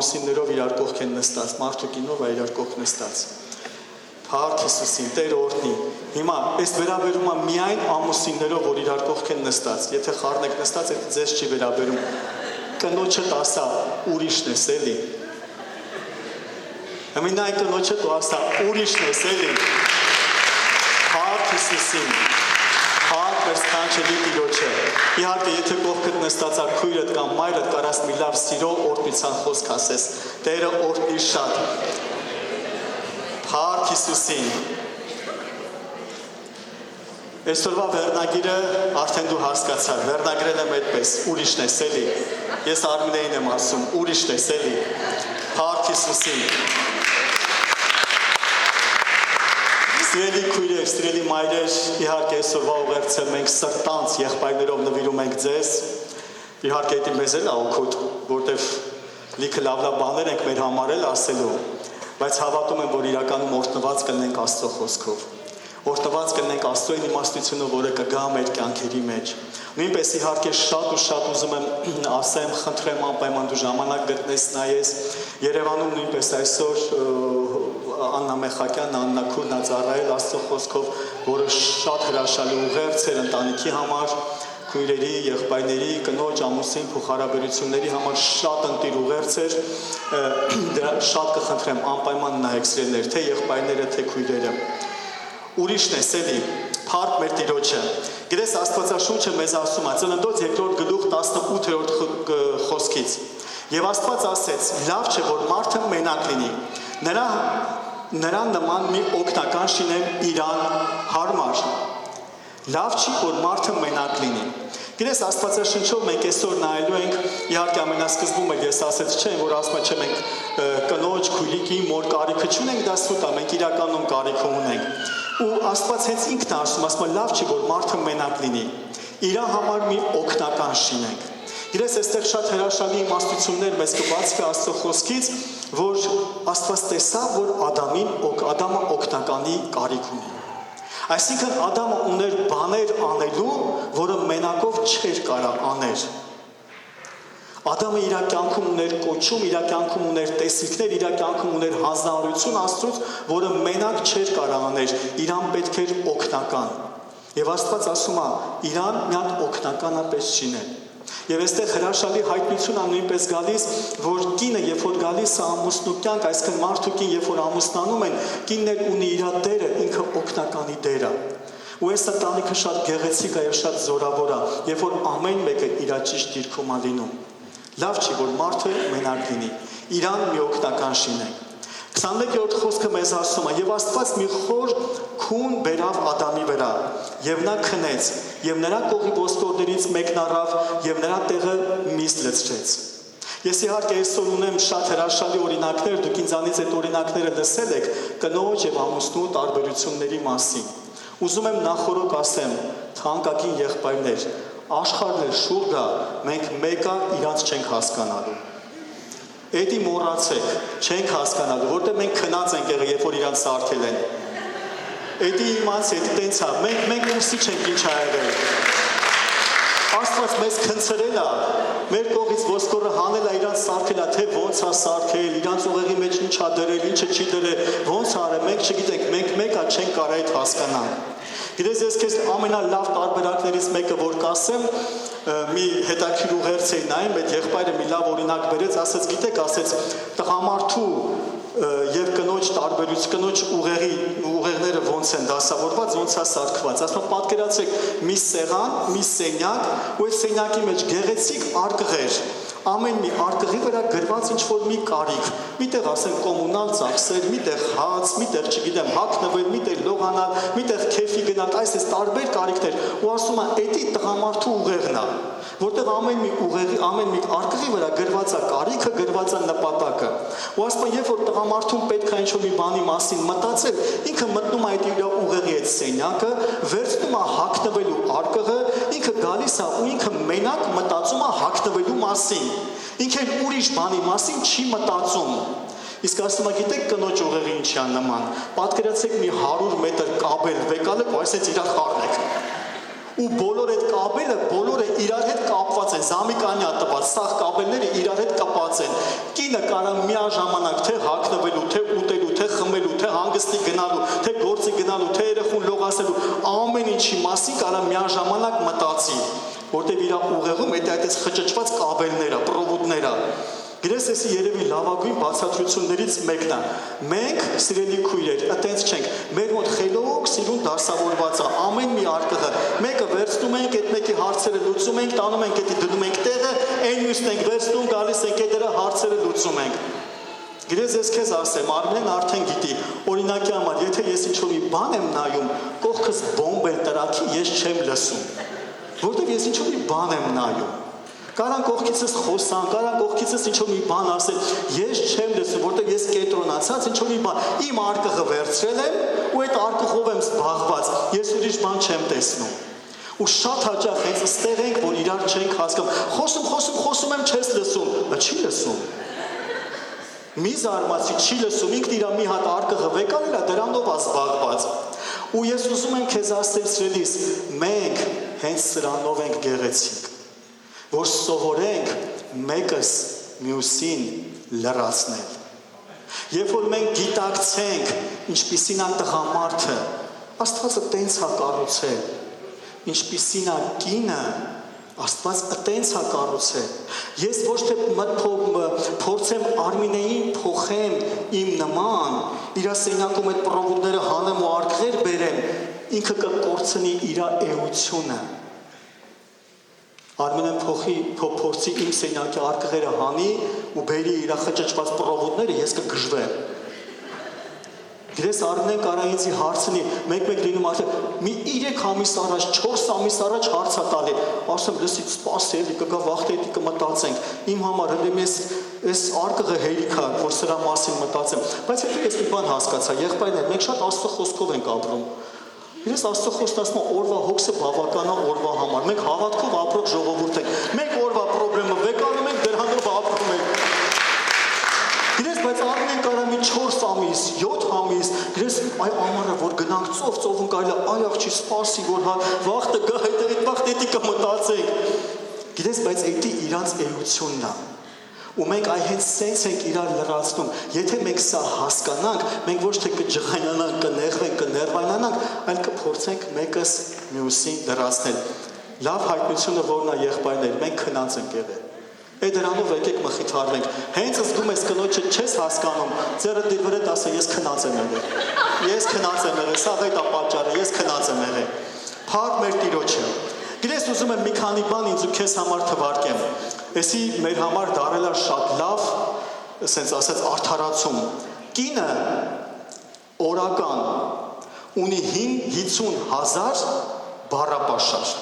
ամուսիններով իրար կողք են նստած, մարդուկինով է իրար կողք նստած։ Փառք Հիսուսին, Տեր օրհնի։ Հիմա այս վերաբերում է միայն ամուսիններով, որ իրար կողք են նստած։ Եթե խառն եք նստած, այդ ձեզ չի վերաբերում։ Կնոջը ասա, ուրիշն ես էլի։ Ամենայն կնոջը ասա, ուրիշն ես էլի։ Փառք Հիսուսին։ Փառք մեր սքանչելի Տիրոջը։ Իհարկե, եթե կողքդ նստած է քույրդ կամ մայրդ, կարաս մի լավ սիրո օրհնության խոսք ասես։ Տերը օրհնի շատ։ Փառք Հիսուսին։ Այսօրվա վերնագիրը արդեն դու հասկացար, վերնագրել եմ այդպես, ուրիշն ես էլի։ Ես Արմինեին եմ ասում, ուրիշն ես էլի։ Փառք Հիսուսին։ Սիրելի քույրեր, սիրելի մայրեր, իհարկե այսօրվա ուղերձը մենք սրտանց եղբայրներով նվիրում ենք ձեզ։ Իհարկե դա մեզ էլ օգուտ, որտեվ լիքը լավ բաներ ենք մեր համար էլ ասելու, բայց հավատում եմ, որ իրականում օրհնված կլինենք Աստծո խոսքով։ Օրհնված կլինենք Աստծո իմաստությունը, որը կգա մեր կյանքերի մեջ։ Նույնպես իհարկե շատ ուզում եմ ասեմ, խնդրեմ անպայման դու ժամանակ գտնես նայես Երևանում նույնպես այսօր Աննա Մեխակյանն, Աննա Քուրն ծառայել Աստծո խոսքով, որը շատ հրաշալի ուղերձ էր ընտանիքի համար, քույրերի, եղբայրների, կնոջ, ամուսին փոխհարաբերությունների համար շատ ընտիր ուղերձ էր, դրա շատ կխնդրեմ անպայման նայեք սիրելիներ, թե եղբայրները, թե քույրերը։ Ուրիշն է, էլի, փառք մեր Տիրոջը։ Գիտես Աստվածաշունչը մեզ ասում է, Ծննդոց 2-րդ գլուխ 18-րդ խոսքից։ Եվ Աստված ասեց. լավ չէ, որ մարդը մենակ լինի։ Նրան նման մի օգնական շինեմ իրան հարմար։ Լավ չի, որ մարդը մենակ լինի։ Գիտես Աստվածաշնչով մենք այսօր նայելու ենք, իհարկե ամենասկզբում էլ ես ասեցի չէ, որ ասում եմ մենք կնոջ, քույրիկի, մոր կարիքը չունենք, դա սուտ է, մենք իրականում կարիք ունենք։ Ու Աստված հենց ինքն ասում, լավ չի, որ մարդը մենակ լինի։ Իրա համար մի օգնական շինենք։ Գիտես այստեղ շատ հրաշալի իմաստություններ մեզ կբացվի Աստծո խոսքից, որ Աստված տեսավ, որ Ադամը օգնականի կարիք ունի։ Այսինքն Ադամը ուներ բաներ անելու, որը մենակով չէր կարող անել։ Ադամը իր կյանքում ուներ կոչում, իր կյանքում ուներ տեսիլքներ, իր կյանքում ուներ հանձնարարություն Աստծուց, որը մենակ չէր կարող անել, իրան պետք էր օգնական։ Եվ Աստված ասում է, իրան մի հատ օգնականա պես շինել։ Եվ այստեղ հրաշալի հայտնություն է նույնպես գալիս, որ կինը երբ որ գալիս է ամուսնու կյանք, այսինքն մարդուկին երբ որ ամուսնանում են, կինն էլ ունի իր դերը, ինքը օգնականի դեր է։ Ու այս տանիքը շատ գեղեցիկ է եւ շատ զորավոր է, երբ որ ամեն մեկը իր ճիշտ դիրքում է լինում։ Լավ չի, որ մարդը մենակ լինի, իրան մի օգնական շինենք։ 21-րդ խոսքը մեզ ասում է. եւ Աստված մի խոր քուն բերավ Ադամի վրա, եւ նա քնեց, եւ նրա կողի ոսկորներից մեկն առավ, եւ նրա տեղը միս լցրեց։ Ես իհարկե այսօր ունեմ շատ հրաշալի օրինակներ, դուք ինձանից այդ օրինակները լսել եք կնոջ եւ ամուսնու տարբերությունների մասին։ Ուզում եմ նախորոք ասեմ, թանկագին եղբայրներ, աշխարհը շուրջը մենք մեկը իրանց չենք հասկանալու։ Էդի մոռացեք, չենք հասկանալու, որտեղ մենք քնած ենք եղել, երբ որ իրանց սարքել են։ Էդի իմաց, էդի տենց է, մենք ուսի չենք ինչ ա եղել։ Աստված մեզ քնցրել է, մեր կողից ոսկորը հանել է, իրանց սարքել է, թե ոնց է սարքել, իրանց ուղեղի մեջ ինչ ա դրել, ինչը չի դրել, ոնց արել, մենք չգիտենք, մենք մեկը չենք կարող այդ հասկանալ։ Գիտես, ես քեզ ամենալավ տարբերակներից մեկը որ կասեմ, մի հետաքրքիր ուղերձ էի նայում, այդ եղբայրը մի լավ օրինակ բերեց, ասեց, գիտեք, ասեց, տղամարդու եւ կնոջ տարբերություն, կնոջ ուղեղները ոնց են դասավորված, ոնց է սարքված։ Ասում եմ, պատկերացրեք, մի սեղան, մի սենյակ, ու այդ սենյակի մեջ գեղեցիկ արկղեր, ամեն մի արկղի վրա գրված ինչ-որ մի կարիք, միտեղ ասենք կոմունալ ծախսեր, միտեղ հաց, միտեղ չգիտեմ հագնվել, միտեղ լողանալ, միտեղ քեֆի գնալ, այս տարբեր կարիքներ, ու ասում է, էդի տղամարդու ուղեղն է, որտեղ ամեն մի արկղի վրա գրված է կարիքը, գրված է նպատակը։ Ու ասում է, երբ որ տղամարդուն պետք է ինչ-որ մի բանի մասին մտածել, ինքը մտնում է այդ իր ուղեղի այդ սենյակը, վերցնում է հագնվելու արկղը, ինքը գալիս է ու ինքը մենակ մտածում է հագնվելու մասին։ Ինքը ուրիշ բանի մասին չի մտածում։ Իսկ ասում է, գիտեք կնոջ ուղեղի ինչի է նման։ Պատկերացրեք մի 100 մետր կաբել վեկալը, այսպես իրար խառնեք։ ու բոլոր այդ կապերը բոլորը իրար հետ կապված են, զամիկանի է տված, սաղ կապերները իրար հետ կապված են։ Կինը կարա միաժամանակ թե հագնվելու, թե ուտելու, թե խմելու, թե հանգստի գնալու, թե գործի գնալու, թե երեխուն լողացելու, ամեն ինչի մասին կարա միաժամանակ մտածի, որտեղ իր ուղեղում այդ խճճված կապերները, պրովոդները։ Գիտես, էսի երևի լավագույն բացատրություններից մեկն է։ Մենք, սիրելի քույրեր, այտենց չենք։ Մեր մոտ խելոք սիրուն դասավորված է ամեն մի արկղը։ Մեկը վերցնում ենք, այդ մեկի հարցերը լուծում ենք, տանում ենք, դա դնում ենք տեղը, այն մյուսն ենք վերցնում, գալիս ենք այդ դրա հարցերը լուծում ենք։ Գիտես, ես քեզ ասեմ, Արմենն արդեն գիտի, օրինակի համար, եթե ես ինչ-որ մի բան եմ նայում, կողքս բոմբ է տրաքի, ես չեմ լսում։ Որտեղ ես ինչ-որ մի բան եմ նայում։ Կարան կողքիցս խոսան, կարան կողքիցս ինչ-որ մի բան ասել, ես չեմ լսում, որտեղ ես կենտրոնացած ինչ-որ մի բան, իմ արկղը վերցրել եմ ու այդ արկղով եմ զբաղված, ես ուրիշ բան չեմ տեսնում։ Ու շատ հաճախ հենց ստեղ ենք, որ իրար չենք հասկանում, խոսում եմ, չես լսում, բայց չի լսում։ Մի զարմացի չի լսում, ինքն իր մի հատ արկղը վեկարել է, դրանով է զբաղված։ Ու ես ուզում եմ քեզ ասել, սիրելիս, մենք հենց սրանով ենք գեղեցիկ, որ սովորենք մեկս մյուսին լրացնել։ Երբ որ մենք գիտակցենք, ինչպիսին է տղամարդը, Աստվածը տենց է կառուցել, ինչպիսին է կինը, Աստված տենց է կառուցել։ Ես ոչ թե փորձեմ Արմինեին փոխեմ իմ նման, իր սենյակում այդ պրովոդները հանեմ ու արկղեր բերեմ, ինքը կկորցնի իր էությունը։ Արմենեն փորձի իմ սենյակի արկղերը հանի ու բերի իր խճճված պրովոդները, ես կգժվեմ։ Գիտես, Արմենեն կարա ինձի հարցնի, մեկ-մեկ լինում արդեն, մի 3 ամիս առաջ, 4 ամիս առաջ հարց է տալի, ասեմ, լսից սպասելի, կգա վաղտետի կմտածենք, իմ համար հենց այս արկղը հերիք է, որ սրա մասին մտածեմ, բայց հետո ես մի բան հասկացա, եղբայրներ, մենք շատ Աստծո խոսքով ենք ապրում։ Իրես Աստծո խոսքն ասում է օրվա հոգսը բավական է օրվա համար։ Մենք հավատքով ապրող ժողովուրդ ենք։ Մենք օրվա խնդրեմը վեկանում ենք, դրանով ապրում ենք։ Իրես բայց Արմենեն կարա մի 4 ամիս, 7 ամիս, իրես այ ամառը որ գնանք ծովում կարելի է, այ աղջի սպասի որ վաղտը գա այդ վաղտետի կմտածենք։ Գիտես, բայց դա իրանց էությունն է։ Ու մենք այ հենց սենց ենք իրար լրացնում։ Եթե մենք սա հասկանանք, մենք ոչ թե կջղայնանանք, կնեղվենք, կներվայնանանք, այլ կփորձենք մեկս մյուսին լրացնել։ Լավ հայտնությունը որն է, եղբայրներ, մենք քնած ենք եղել։ Այդ դրանով եկեք մխիթարվենք։ Հենց զգում ես կնոջը չես հասկանում, ձեռը դի վրա ասա ես քնած եմ եղել։ Ես քնած եմ եղել, սա այդ է պատճառը, ես քնած եմ եղել։ Փառք մեր Տիրոջը։ Գիտես, ուզում եմ մի քանի բան ինձ ու քեզ համար թվարկեմ։ Էսի մեր համար դարել է շատ լավ, ասենց ասած արդարացում։ Կինը օրական ունի 50,000 բառապաշար,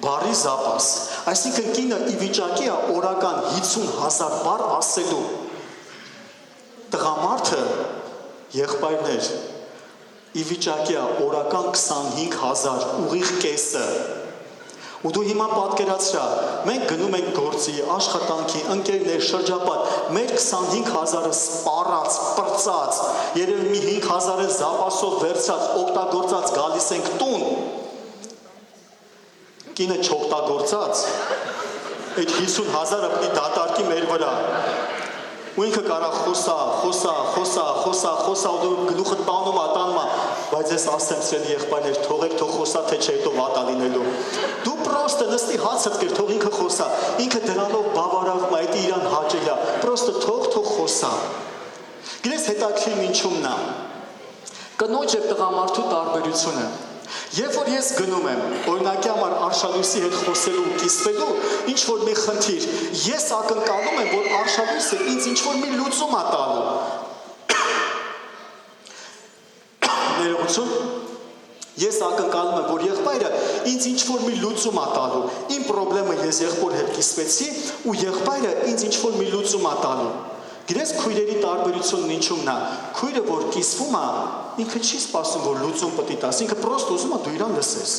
բառի զապաս։ Այսինքն կինը ի վիճակի է օրական 50,000 բառ ասելու։ Տղամարդը, եղբայրներ, ի վիճակի է օրական 25,000 ուղիղ կեսը։ Ու դու հիմա պատկերացրա, մենք գնում ենք գործի, աշխատանքի, ընկերներ, շրջապատ, մեր 25,000-ը սպառած, պրծած, երևի մի 5,000-ը զապասով վերցած, օգտագործած գալիս ենք տուն։ Կինը չօգտագործած, այդ 50,000-ը պիտի դատարկի մեր վրա։ Ու ինքը կարա խոսա, ու դու գլուխը տանում, բայց ես ասեմ սրելի եղբայրներ, թողեք թող խոսա, թե չէ հետո վատա լինելու։ Դու պրոստը նստի հացդ կեր, թող ինքը խոսա, ինքը դրանով բավարարվում է, դա իրան հաճելի է, պրոստը թող խոսա։ Գիտես հետաքրքիր ինչումն է։ Կնոջ եւ տղամարդու տարբերությունը։ Երբ որ ես գնում եմ, օրինակի համար Արշալույսի հետ խոսելու ու կիսվելու, ինչ որ մի խնդիր, ես ակնկալում եմ, որ Արշալույսը ինձ ինչ որ մի լուծում է տալու։ Ներողություն, ես ակնկալում եմ, որ եղբայրը ինձ ինչ որ մի լուծում է տալու։ Իմ խնդրեմը ես եղբոր հետ կիսվեցի ու եղբայրը ինձ ինչ որ մի լուծում է տալու։ Գիտես քույրերի տարբերությունն ինչումն է։ Քույրը որ կիսվում է, ինքը չի սպասում, որ լուծում պետք է տաս, ինքը պրոստը ուզում է դու իրան լսես։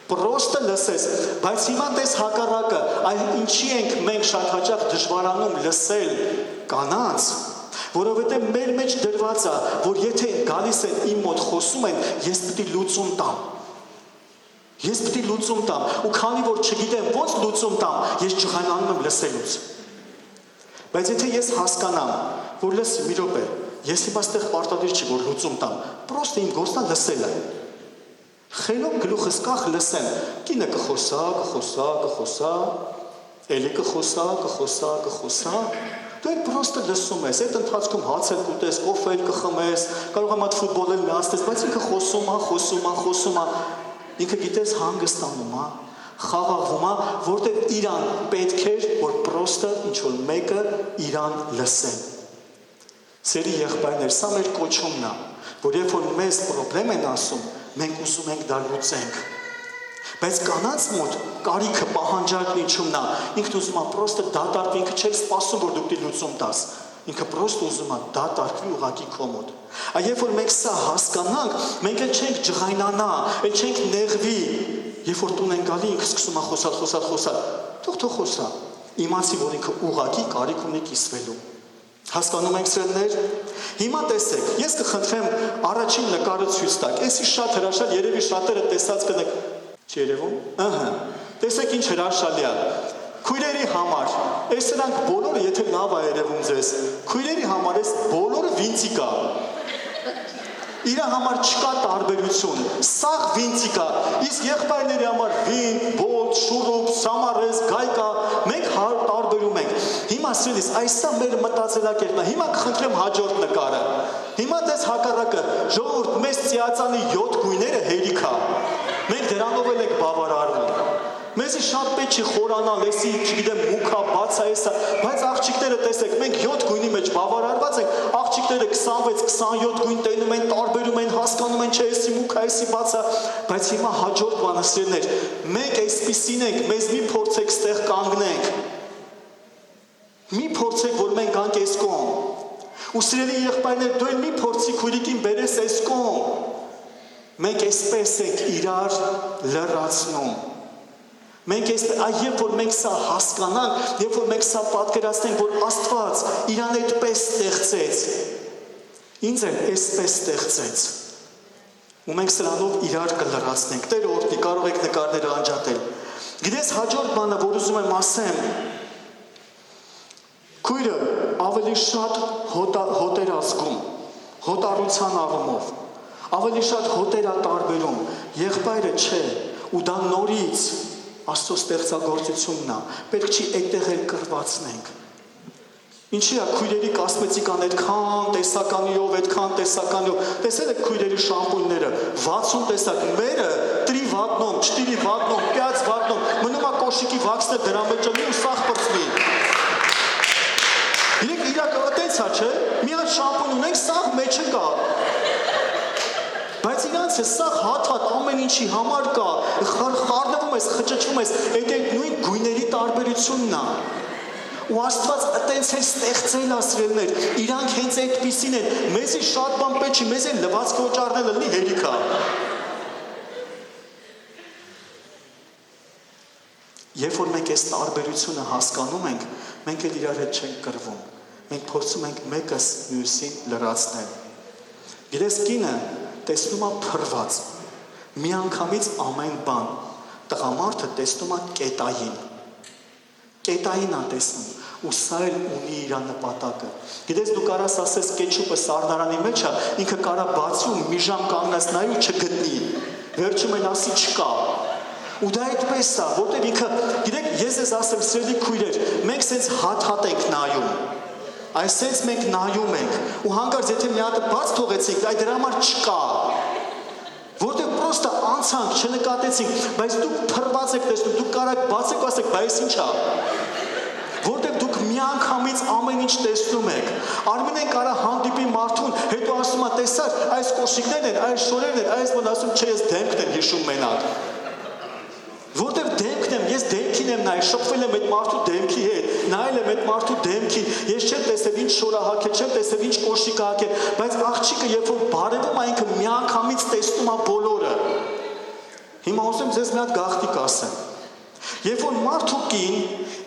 Պրոստը լսես, բայց հիմա տես հակառակը, այ ինչի ենք մենք շատ հաճախ դժվարանում լսել կանանց, որովհետև մեր մեջ դրված է, որ եթե գալիս են իմ մոտ խոսում են, ես պետք է լուծում տամ։ Ես պետք է լուծում տամ, ու քանի որ չգիտեմ ոնց լուծում տամ, ես ջղայնանում եմ լսելուց։ Բայց եթե ես հասկանամ, որ լսի մի րոպե, ես հիմա այստեղ պարտադիր չի որ լուծում տամ, պրոստը իմ գործն է լսելը։ Խելոք գլուխս կախ լսեմ, կինը կխոսա, էլի կխոսա, դու էլ պրոստը լսում ես, այդ ընթացքում հաց էլ կուտես, կոֆե էլ կխմես, կարող եմ այդ ֆուտբոլ էլ միացնես, բայց ինքը խոսում է, ինքը գիտես հանգստանում է, խաղաղվում է, որտեղ իրան պետք էր, որ պրոստը ինչ-որ մեկը իրան լսեն։ Սերի եղբայրներ, սա մեր կոչումն է, որ երբ որ մեզ պրոբլեմ են ասում, մենք ուզում ենք դա լուծենք։ Բայց կանանց մոտ կարիքը պահանջարկն ինչումն է, ինքն ուզում է պրոստը դատարկվի, ինքը չէր սպասում, որ դու պիտի լուծում տաս, ինքը պրոստը ուզում է դատարկվի ուղղակի քո մոտ։ Երբ որ մենք սա հասկանանք, մենք էլ չենք ջղայնանա, էլ չենք նեղվի, երբ որ տուն են գալի, ինքը սկսում է խոսալ, թող խոսա, իմացի, որ ինքը ուղղակի կարիք ունի կիսվելու։ Հասկանում ենք սերներ։ Հիմա տեսեք, ես կխնդրեմ առաջին նկարը ցույց տաք։ Էսի շատ հրաշալ, երևի շատերը տեսած կնեք։ Չի երևում։ Տեսեք ինչ հրաշալի է։ Քույրերի համար, այս նրանք բոլորը, եթե լավ է երևում ձեզ, քույրերի համար էս բոլորը վինցիկ է։ Իրա համար չկա տարբերություն, սաղ վինցիկ է, իսկ եղբայրների համար վինտ, բոտ, շուրուպ, սամարես, գայկա, մենք տարբերում ենք։ Հիմա սիրելիս, այսա մեր մտածելակերպն է, հիմա կխնդրեմ հաջորդ նկարը։ Հիմա դες հակառակը, ժողովուրդ, մեզ ծիածանի 7 գույները հերիք է։ Մենք դրանով էլ ենք բավարարվում։ Մեզի շատ պետք չի խորանալ, էսի, չգիտեմ, մուքա, բացա, էսա, բայց աղջիկները տեսեք, մենք 7 գույնի մեջ բավարարված ենք, աղջիկները 26-27 գույն տենում են, տարբերում են, հասկանում են, չէ, էսի մուքա, էսի բացա, բայց հիմա հաջորդ բանը սիրներ, մենք այսպիսին ենք, մեզ մի փորձեք ստեղ կանգնենք, մի փորձեք, որ մենք գանք այս կողմ, ու սիրելի եղբայրներ, դու էլ մի փորձի քույրիկին բերես այս կողմ, մենք այսպես ենք իրար լրացնում։ Մենք երբ որ մենք սա հասկանանք, երբ որ մենք սա պատկերացնենք, որ Աստված իրան այդպես ստեղծեց, ինձ էլ այսպես ստեղծեց, ու մենք սրանով իրար կլրացնենք, Տեր օրհնի, կարող եք նկարները անջատել։ Գիտես հաջորդ բանը, որ ուզում եմ ասեմ, քույրը ավելի շատ հոտեր ազգում, հոտառության առումով, ավելի շատ հոտեր տարբերում, եղբայրը չէ, ու դա նորից Աստծո ստեղծագործությունն է, պետք չի այդտեղ էլ կրվածնենք։ Ինչի է քույրերի կասմետիկան այդքան տեսականիով, տեսել եք քույրերի շամպունները, 60 տեսակ, մերը 3 վատնոմ, 4 վատնոմ, 5 վատնոմ, մնում է կոշիկի վաքսը դրա մեջ ու սաղ պրծվի։ Իրենք իրակը այդպես է, չէ, մի հատ շամպուն ունենք, սաղ մեջը կա։ Բայց իրանց է սաղ հատ ամեն ինչի համար կա, խառնվում ես, խճճվում ես, այդ նույն գույների տարբերությունն է։ Ու Աստված այտենց էլ ստեղծել ասրելներ, իրանք հենց այդպիսին են, մեզի շատ բան պետք չի, մեզ էլ լվացք օճառնելը լինի հերիք է։ Երբ որ մենք այս տարբերությունը հասկանում ենք, մենք էլ իրար հետ չենք կռվում, մենք փորձում ենք մեկս մյուսին լրացնել։ Գիտես կինը տեսնում է փրված, միանգամից ամեն բան, տղամարդը տեսնում է կետային է տեսնում, ու սա էլ ունի իր նպատակը։ Գիտես դու կարաս ասես կեչուպը սառնարանի մեջ է, ինքը կարա բացի ու մի ժամ կանգնած նայի ու չգտնի, վերջում են ասի չկա։ Ու դա այդպես է, որտեղ ինքը, գիտեք, ես ես ասեմ սիրելի քույրեր, մենք սենց հատ ենք նայում, այսպես մենք նայում ենք, ու հանկարծ եթե մի հատը բաց թողեցինք, այդ դրա համար չկա, որտեղ պրոստը անցանք, չնկատեցինք, բայց դուք փրված եք տեսնում, դուք կարաք բացեք ու ասեք, բայց ինչ է, որտեղ դուք միանգամից ամեն ինչ տեսնում եք, Արմինեն կարա հանդիպի մարդուն, հետո ասում է, տեսար, այս կոշիկներն են, այս շորերն են, այս բան ասում, չէ, ես դեմքն եմ հիշում մենակ, որտեղ դեմքն եմ, ես դեմքին եմ նայ, շփվել եմ այդ մարդու դեմքի հետ, նայել եմ այդ մարդու դեմքին, ես չեմ տեսել ինչ շորահակել, չեմ տեսել ինչ կոշիկ հակել, բայց աղջիկը երբ որ բարևում է ինքը միանգամից տեսնում է բոլորը։ Հիմա ուզում ձեզ մի հատ գաղտնիք ասեմ։ Երբ որ մարդու կին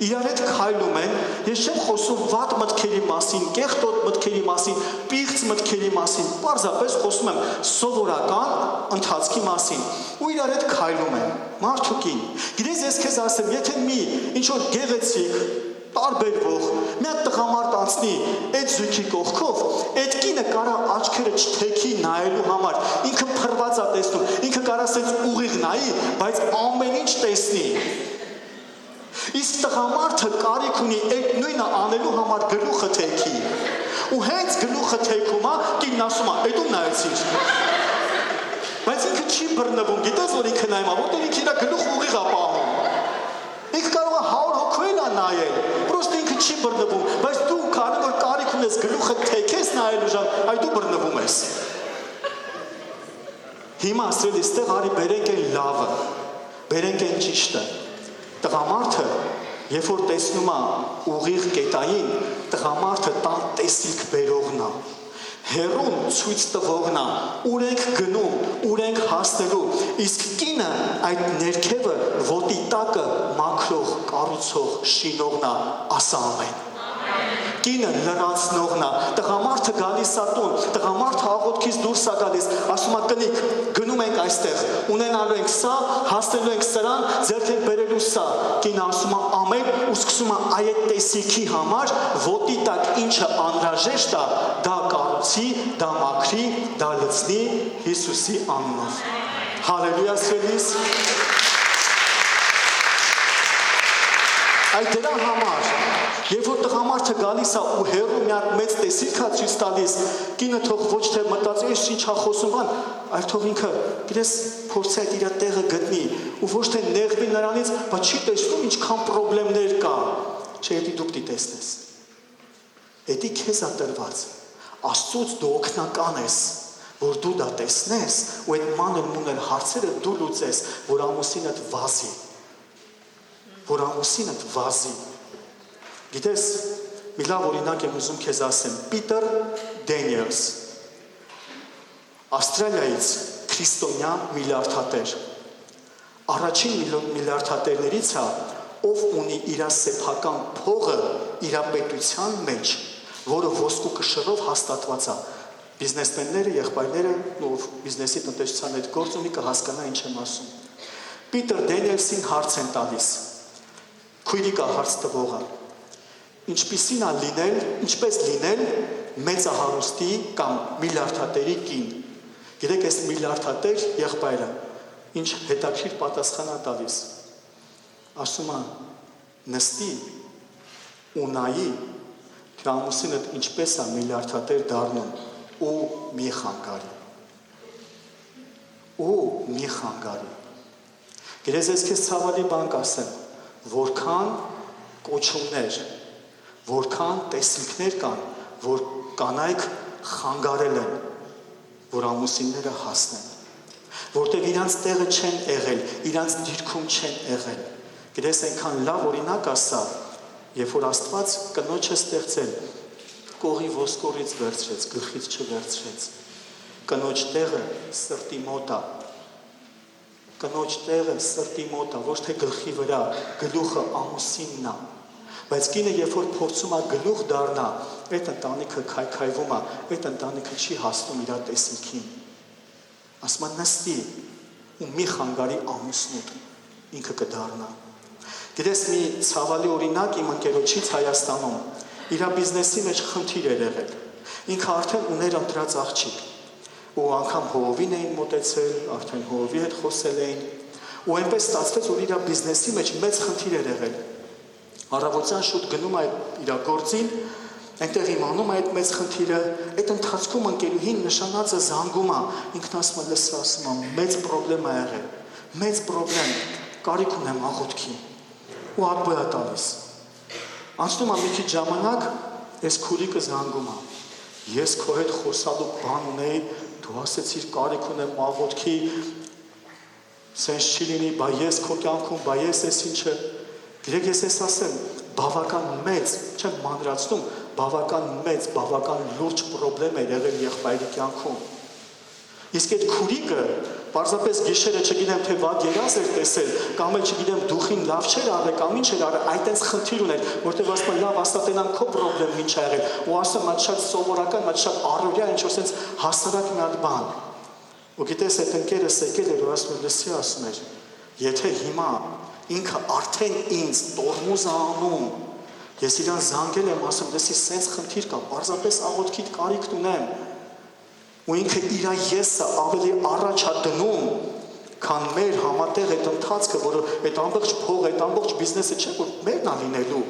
իրար հետ քայլում են, ես չեմ խոսում վատ մտքերի մասին, կեղտոտ մտքերի մասին, պիղծ մտքերի մասին, պարզապես խոսում եմ սովորական ընթացքի մասին, ու իրար հետ քայլում են, մարդ ու կին։ Գիտես, ես քեզ ասեմ, եթե մի ինչ որ գեղեցիկ, տարբերվող, մի հատ տղամարդ անցնի այդ զույգի կողքով, այդ կինը կարա աչքերը չթեքի նայելու համար, ինքը փռված է տեսնում, ինքը կարա ասենց ուղիղ նայի, բայց ամեն ինչ տեսնի։ Իսկ տղամարդը կարիք ունի այդ նույնը անելու համար գլուխը թեքի։ Ու հենց գլուխը թեքում է, կինն ասում է, «Էդ ում նայեցիր»։ Բայց ինքը չի բռնվում, գիտես որ ինքը նայում է, որտեղ ինքը իր գլուխը ուղիղ է պահում։ Ինքը կարող է 100 հոգու նայել, պրոստը ինքը չի բռնվում, բայց դու քանի որ կարիք ունես գլուխը թեքես նայելու ժամ, այ դու բռնվում ես։ Հիմա ասել իստեղ արի բերենք են լավը, բերենք են ճիշտը։ Տղամարդը, երբ որ տեսնում է ուղիղ կետային, տղամարդը տան տեսիք բերողն է։ Հերուն ցույց տվողն է, ուր ենք գնում, ուր ենք հասնելու, իսկ կինը այդ ներքևը ոտի տակը մաքրող, կառուցող, շինողն է, ասա ամեն։ Կինը լրացնողն է, տղամարդը գալիս է տուն, տղամարդը աղոթքից դուրս է գալիս, ասում է կնիկ, գնում ենք այստեղ, ունենալու ենք սա, հասնելու ենք սրան, ձեռք ենք բերելու սա։ Կինը ասում է ամեն ու սկսում է այդ տեսիքի համար ոտի տակ ինչը անհրաժեշտ է, դա կառուցի, դա մաքրի, դա լցնի Հիսուսի անունով։ Հալելույա սիրելիս։ Այդ դրա համար, երբ որ տղամարդը գալիս է ու հեռու մի հատ մեծ տեսիք է ցույց տալիս, կինը թող ոչ թե մտածի, «Էս ինչ է խոսում բան», այլ թող ինքը գիտես փորձի այդ իր տեղը գտնի ու ոչ թե նեղվի նրանից, բայց չի տեսնում ինչքան խնդիրներ կա, չէ՞ եթե դու պիտի տեսնես։ Էդի քեզ է տրված։ Աստծուց դու օգնական ես, որ դու դա տեսնես ու այդ մանր-մունր հարցերը դու լուծես, որ ամուսինդ վազի։ Որ ամուսինդ վազի։ Գիտես, մի լավ օրինակ եմ ուզում քեզ ասեմ, Պիտեր Դենիելս, Ավստրալիայից քրիստոնյա միլիարդատեր, առաջին միլիարդատերներից է, ով ունի իր սեփական փողը իր պետության մեջ, որը ոսկու կշռով հաստատված է։ Բիզնեսմենները, եղբայրները, ով բիզնեսի տնտեսության հետ գործ ունի, կհասկանա ինչ եմ ասում։ Պիտեր Դենիելսին հարց են տալիս։ Քույրիկա հարց տվողը, ինչպես լինել մեծահարուստի կամ միլիարդատերի կին։ Գիտեք, այս միլիարդատեր եղբայրը ինչ հետաքրքիր պատասխան է տալիս։ Ասում է, նստի ու նայի, թե ամուսինդ ինչպես է միլիարդատեր դառնում ու մի խանգարի։ Գիտես, ես քեզ ցավալի բան կասեմ, որքան կոչումներ, որքան տեսիքներ կան, որ կանայք խանգարել են, որ ամուսինները հասնեն, որտեղ իրանց տեղը չեն եղել, իրանց դիրքում չեն եղել։ Գիտես, այնքան լավ օրինակ է սա, երբ որ Աստված կնոջը ստեղծել, կողի ոսկորից վերցրեց, գլխից չվերցրեց։ Կնոջ տեղը սրտի մոտ է։ Կնոջ տեղը սրտի մոտ է, ոչ թե գլխի վրա, գլուխը ամուսինն է։ Բայց կինը երբ որ փորձում է գլուխ դառնա, այդ ընտանիքը քայքայվում է, այդ ընտանիքը չի հասնում իր տեսիքին։ Ասում է նստի ու մի խանգարի ամուսնուդ, ինքը կդառնա։ Գիտես, մի ցավալի օրինակ իմ ընկերոջից Հայաստանում, իր բիզնեսի մեջ խնդիր էր եղել։ Ինքը արդեն ուներ ընտրած աղջիկ։ Ու անգամ հովին էին մոտեցել, արդեն հովի հետ խոսել էին, ու այնպես ստացվեց, որ իր բիզնեսի մեջ մեծ խնդիր էր եղել։ Առավոտյան շուտ գնում է իր գործին, այնտեղ իմանում է այդ մեծ խնդիրը, այդ ընթացքում ընկերուհին նշանածը զանգում է, ինքն ասում է, լսա, ասում է, մեծ պրոբլեմ է եղել, մեծ պրոբլեմ, կարիք ունեմ աղոթքի, ու ակբոյ է տալիս։ Անցնում է մի քիչ ժամանակ, այս քուրիկը զանգում է, ես քո հետ խոսալու բան ունեի, դու ասեցիր կարիք ունեմ աղոթքի, սենց չի լինի, բա ես քո կյանքում, բա ես ես ինչը, գիտեք ես ես ասեմ, բավական մեծ, չեմ մանրացնում, բավական մեծ, բավական լուրջ պրոբլեմ է եղել եղբայրի կյանքում, Իսկ այդ քուրիկը պարզապես գիշերը չգիտեմ թե վատ երազ էր տեսել, կամ էլ չգիտեմ դուխին լավ չէր արել, կամ ինչ էր արել, այդտենց խնդիր ուներ, որտեղ ասում լավ, ասա տենամ քո պրոբլեմն ինչ ա եղել, ու ասում մա շատ սովորական, մա շատ առօրյա ինչ որ sense հասարակ մի հատ բան։ Ու գիտես այդ ընկերս եկել էր ու ասում լսի ասում էր, եթե հիմա ինքը արդեն ինձ տորմուզ անում, ես իրան զանգել եմ ասում լսի sense խնդիր կա, պարզապես աղոթքիդ կարիք ունեմ։ Ու ինքը իր եսը ավելի առաջ է դնում, քան մեր համատեղ այդ ընթացքը, որը այդ ամբողջ փողը, այդ ամբողջ բիզնեսը չէ, որ մերն է լինելու։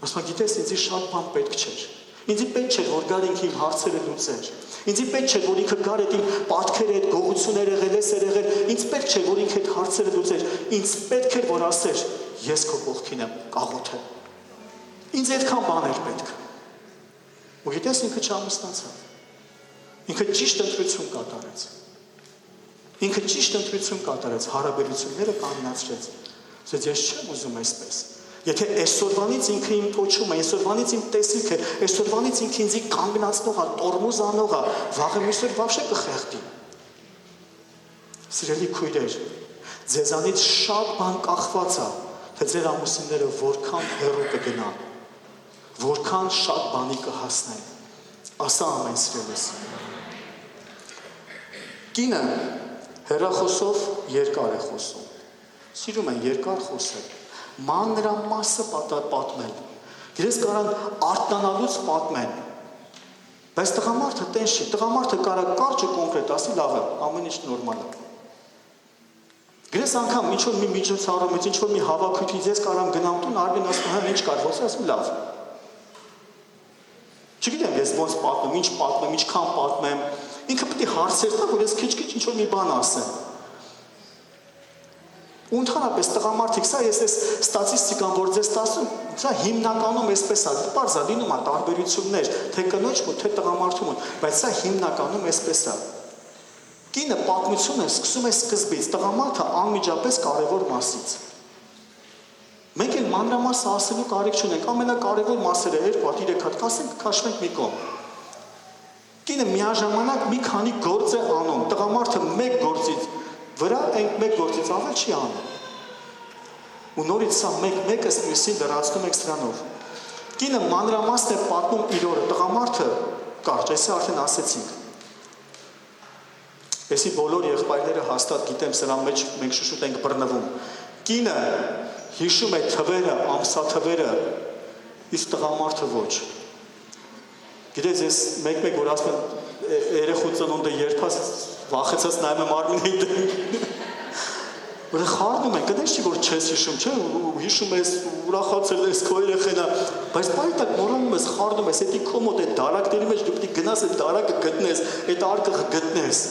Ասում գիտես, ինձ շատ բան պետք չէր։ Ինձ պետք չէր, որ գար ինքը իմ հարցերը լուծեր։ Ինձ պետք չէր, որ ինքը գար այդ իմ պատկերը, այդ գողությունները եղել, էսեր եղել։ Ինձ պետք չէր, որ ինքը այդ հարցերը լուծեր։ Ինձ պետք էր, որ ասեր, ես քո կողքին եմ, կաղոթեմ։ Ինձ այդքան բան էր պետք։ Ու գիտես, ինքը չամստացավ։ Ինքը ճիշտ ընտրություն կատարեց։ Ինքը ճիշտ ընտրություն կատարեց, հարաբերությունները կանգնացրեց։ Ասեց ես չեմ ուզում այսպես։ Եթե այսօրվանից ինքը իմ փոչում է, այսօրվանից իմ տեսիքը, այսօրվանից ինքը ինձ կանգնացնող է, տորմուզ անող է, վաղը միսօր վավշե կխեղդի։ Սիրելի քույրեր, ձեզանից շատ բան կախված է, թե ձեր ամուսինները որքան հեռու կգնան, որքան շատ բանի կհասնեն։ Ասա ամեն սիրելիս։ Կինը հեռախոսով երկար է խոսում։ Սիրում են երկար խոսել։ Մանրամասը պատմել։ Գիտես կարան արտանալուց պատմեն։ Բայց տղամարդը տենց չի։ Տղամարդը կարա կարճ ու կոնկրետ ասի լավ է, ամեն ինչ նորմալ է։ Գիտես անգամ ինչ որ մի միջոցառումից, ինչ որ մի հավաքույթից ես կարամ գնամ տուն, Արմեն ասում հա ինչ կար, ոնց ասում լավ։ Չգիտեմ ես ոնց պատմեմ, ինչ պատմեմ, ինչքան պատմեմ։ Ինքը պետք է հարցեր տա, որ ես քիչ-քիչ ինչ որ մի բան ասեմ։ Ու ընդհանրապես տղամարդիկ, սա ես այս ստատիստիկան, որ ձեզ տասում, սա հիմնականում այսպես է, բարձա լինում է տարբերություններ, թե կնոջ մոտ, թե տղամարդու մոտ, բայց սա հիմնականում այսպես է։ Կինը պատմությունը սկսում է սկզբից, տղամարդը անմիջապես կարևոր մասից։ Մենք էլ մանրամասը ասելու կարիք չունենք, ամենակարևոր մասերը 2-3 հատ կասենք, քաշվենք մի կողմ։ Կինը միաժամանակ մի քանի գործ է անում, տղամարդը մեկ գործից վրա այն մեկ գործից ավել չի անում։ Ու նորից սա մեկ-մեկը մյուսին լրացնում եք սրանով։ Կինը մանրամասն է պատմում իր օրը, տղամարդը կարճ, այսի արդեն ասեցինք։ Էսի բոլոր եղբայրները հաստատ գիտեմ սրա մեջ մենք շուշուտ ենք բռնվում։ Կինը հիշում է թվերը, ամսաթվերը, իսկ տղամարդը ոչ։ Գիտես, ես մեկ-մեկ որ ասում եմ երեխու ծնունդը երբաց վախեցած նայում եմ Արմինեի դեմ։ Որ խառնում են, կդես չի որ չես հիշում, չէ՞, հիշում ես, ուրախացել ես քո երեխենա, բայց պայտակ մոռանում ես, խառնում ես, էդի քո մոտ այդ դարակների մեջ դու պետք է գնաս այդ դարակը գտնես, այդ արկղը գտնես։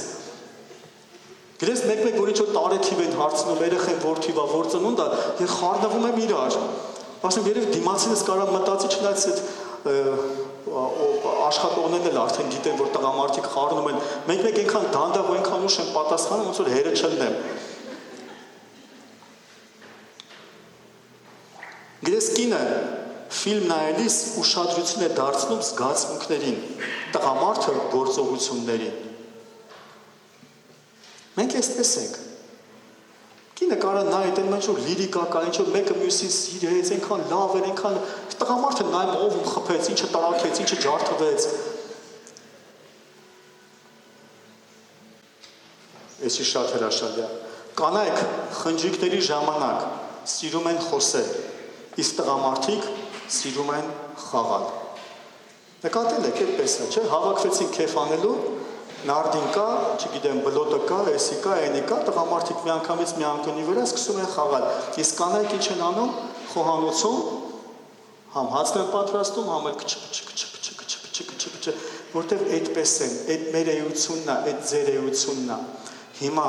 Գիտես, մեկ-մեկ որ ինչ-որ տարեթիվ են հարցնում, երեխեն որ թիվա, որ ծնունդ է, ես խառնվում եմ իրար։ Ասում երբ դիմացինս կարա մտածի չնայած այդ աշխատողներն էլ արդեն գիտեն, որ տղամարդիկ խառնում են, մեկ-մեկ այնքան դանդաղ ու այնքան ուշ են պատասխանում, ոնց որ հերը չլնեմ։ Գիտես, կինը ֆիլմ նայելիս ուշադրություն է դարձնում զգացմունքներին, տղամարդը գործողություններին։ Մենք այսպես ենք։ Կինը կարա նայել այն ինչ որ լիրիկա կա, ինչ որ մեկը մյուսին սիրեց, այնքան լավ էր, այնքան տղամարդը նայում ով ում խփեց, ինչը տարակեց, ինչը ջարդվեց։ Էսի շատ հրաշալի է։ Կանայք խնջիկների ժամանակ սիրում են խոսել, իսկ տղամարդիկ սիրում են խաղալ։ Նկատել եք այդպես է, չէ՞, հավաքվեցին քեֆ անելու, նարդին կա, չգիտեմ, բլոտը կա, էսի կա, այնի կա, տղամարդիկ միանգամից մի անկյունի վրա սկսում են խաղալ։ Իսկ կանայք ինչ են անում, խոհանոցում, համ հացն են պատրաստում, համ էլ քչը, որտեղ այդպես են, այդ մեր էությունն է, այդ ձեր էությունն է։ Հիմա,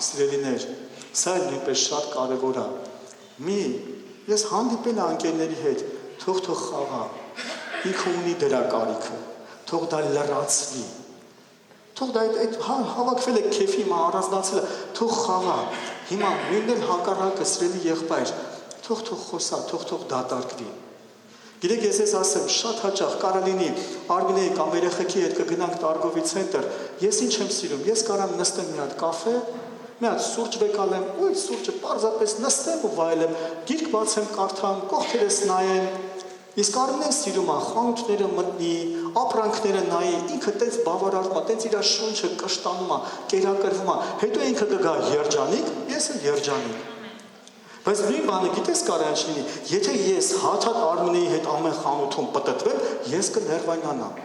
սիրելիներ, սա նույնպես շատ կարևոր է։ Ես հանդիպել եմ ընկերների հետ, թող խաղա, ինքը ունի դրա կարիքը, թող դա լրացվի, թող դա այդ հավաքվել է քեֆի մա առանձնացել է, թող խաղա, հիմա նույնն էլ հակառակը սիրելի եղբայր, թող խոսա, թող դատարկվի։ Գիտեք, ես ասեմ, շատ հաճախ կարող լինի Արմինեի կամ երեխեքի հետ կգնանք Տարգովի ցենտր, ես ինչ եմ սիրում, ես կարամ նստեմ մի հատ կաֆե, մի հատ սուրճ վեկալեմ, ու այդ սուրճը պարզապես նստեմ ու վայելեմ, գիրք բացեմ, կարդամ, կողքերս նայեմ, իսկ Արմինեն սիրում է խանութները մտնի, ապրանքները նայի, ինքը տենց բավարարվում է, տենց իր շունչը կշտանում է, կերակրվում է, հետո ինքը կգա երջանիկ, ես էլ երջանիկ։ Բայց նույն բանը գիտես կարող է լինի, եթե ես հաթաթ Արմինեի հետ ամեն խանութում պտտվեմ, ես կներվայնանամ։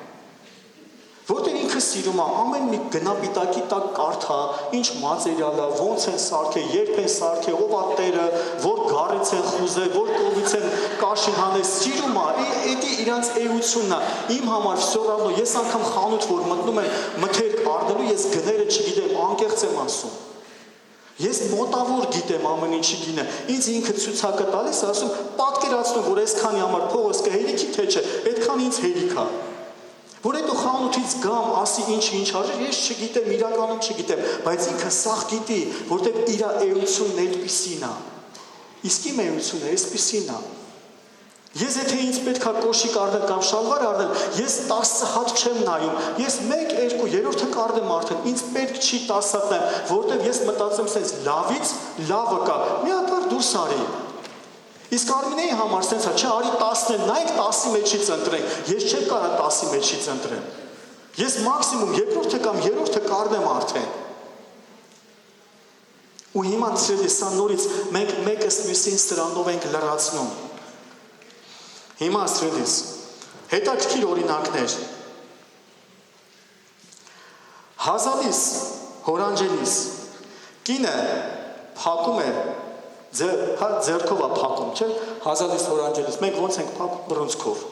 Որտեղ ինքը սիրում է ամեն մի գնապիտակի տակ կարդա, ինչ մատերիալ է, ոնց են սարքել, երբ են սարքել, ով է տերը, որ գարից են խուզել, որ կողից են կաշի հանել, սիրում է, դա իրանց էությունն է։ Իմ համար всё равно, ես անգամ խանութ որ մտնում եմ մթերք առնելու, ես գները չգիտեմ, անկեղծ եմ ասում։ Ես մոտավոր գիտեմ ամեն ինչի գինը, ինձ ինքը ցույցակը տալիս, ասում, պատկերացնում, որ այսքանի համար փողոց կհերիքի թե չէ, այդքան ինձ հերիք է։ Որ հետո խանութից գամ, ասի ինչ արժի, ես չգիտեմ, իրականում չգիտեմ, բայց ինքը սաղ գիտի, որտեղ իր էությունն այդպիսին է։ Իսկ իմ էությունը այսպիսին է։ Ես եթե ինձ պետք է կոշիկ առնել կամ շալվար առնել, ես 10 հատ չեմ նայում, ես 1, 2, երրորդը կառնեմ արդեն, ինձ պետք չի 10 հատն, որտեղ ես մտածեմ սենց լավից լավը կա, մի հատ բար դուրս արի։ Իսկ Արմինեի համար սենց է, չէ, արի 10-ն, նայեք 10-ի մեջից ընտրենք, ես չեմ կարա 10-ի մեջից ընտրեմ։ Ես մաքսիմում երկրորդը կամ երրորդը կառնեմ արդեն։ Ու հիմա սա նորից մենք մեկս մյուսին սրանով ենք լրացնում։ Հիմա ասրելիս, հետաքրքիր օրինակներ, հազալիս, հորանջելիս, կինը փակում է, ձեռքով է փակում, չէ, հազալիս հորանջելիս, մենք ոնց ենք փակում բռունցքով,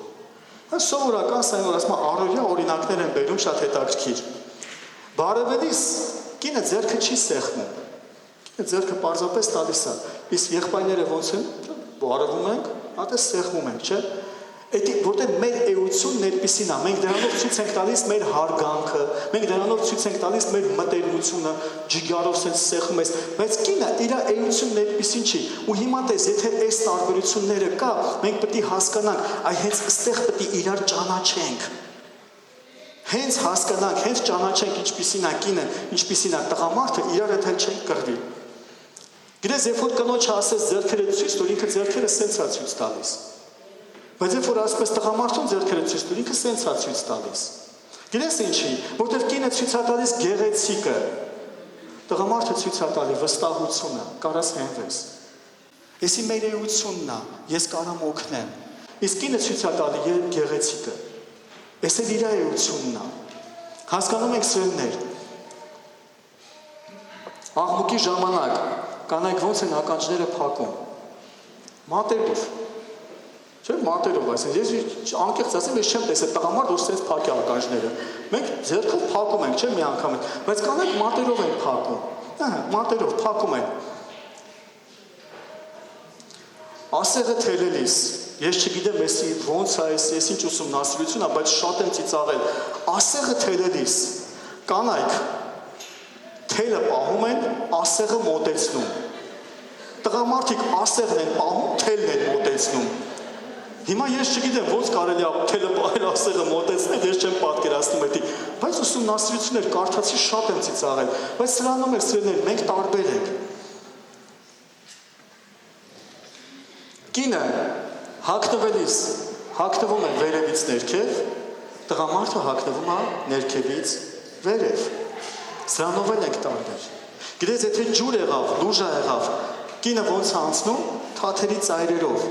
սովորական սային որ ասում առօրյա օրինակներ են բերում շատ հետաքրքիր, բարևելիս, կինը ձեռքը չի սեղմում, կինը ձեռքը պարզապես տալիս է, իսկ եղբայրները ոնց են, բարևում ենք, Ատես սեղմում ենք, չէ՞։ Որտեղ մեր էությունն այդպիսին է, մենք դրանով ցույց ենք տալիս մեր հարգանքը, մենք դրանով ցույց ենք տալիս մեր մտերմությունը, ջիգարով սեղմում ես, բայց կինը իր էությունն այդպիսին չի։ Ու հիմա տես, եթե այս տարբերությունները կա, մենք պետք է հասկանանք, այ հենց այստեղ պետք է իրար ճանաչենք։ Հենց հասկանանք, հենց ճանաչենք ինչպիսին է կինը, ինչպիսին է տղամարդը, իրար հետ էլ չենք կռվի։ Գիտես, երբ որ կնոջը ասես ձեռքերը ցույց տուր, ինքը ձեռքերը սենց է ցույց տալիս։ Բայց երբ որ ասես տղամարդուն ձեռքերը ցույց տուր, ինքը սենց է ցույց տալիս։ Գիտես ինչի, որտեղ կինը ցույց է տալիս գեղեցիկը, տղամարդը ցույց է տալի վստահությունը, կարաս հենվես։ Էսի մեր էությունն է, ես կարամ օգնեմ։ Իսկ կինը ցույց է տալի գեղեցիկը։ Էս էլ իր էությունն է։ Հասկանում եք սերներ։ Աղմուկի ժամանակ կանայք ոնց են ականջները փակում, մատերով, չէ, մատերով, այսինքն ես անկեղծ ասեմ, ես չեմ տեսել տղամարդ, որ սենց փակի ականջները, մենք ձեռքով փակում ենք, չէ, մի անգամ, բայց կանայք մատերով են փակում, մատերով փակում են, ասեղը թելելիս, ես չգիտեմ եսի ոնց է, ես ինչ ուսումնասիրություն է, բայց շատ եմ ծիծաղել, ասեղը թելելիս, կանայք թելը պահում են, ասեղը մոտեցնում։ Տղամարդիկ ասեղն են պահում, թելն են մոտեցնում։ Հիմա ես չգիտեմ ոնց կարելի է թելը պահել, ասեղը մոտեցնել, ես չեմ պատկերացնում դա, բայց ուսումնասիրություններ կարդացի շատ եմ ծիծաղել, բայց սրանով էլ սերներ մենք տարբեր ենք։ Կինը հագնվելիս հագնվում է վերևից ներքև, տղամարդը հագնվում է ներքևից վերև։ Սրանով էլ ենք տարբեր։ Գիտես, եթե ջուր եղավ, լուժա եղավ, կինը ոնց է անցնում, թաթերի ծայրերով։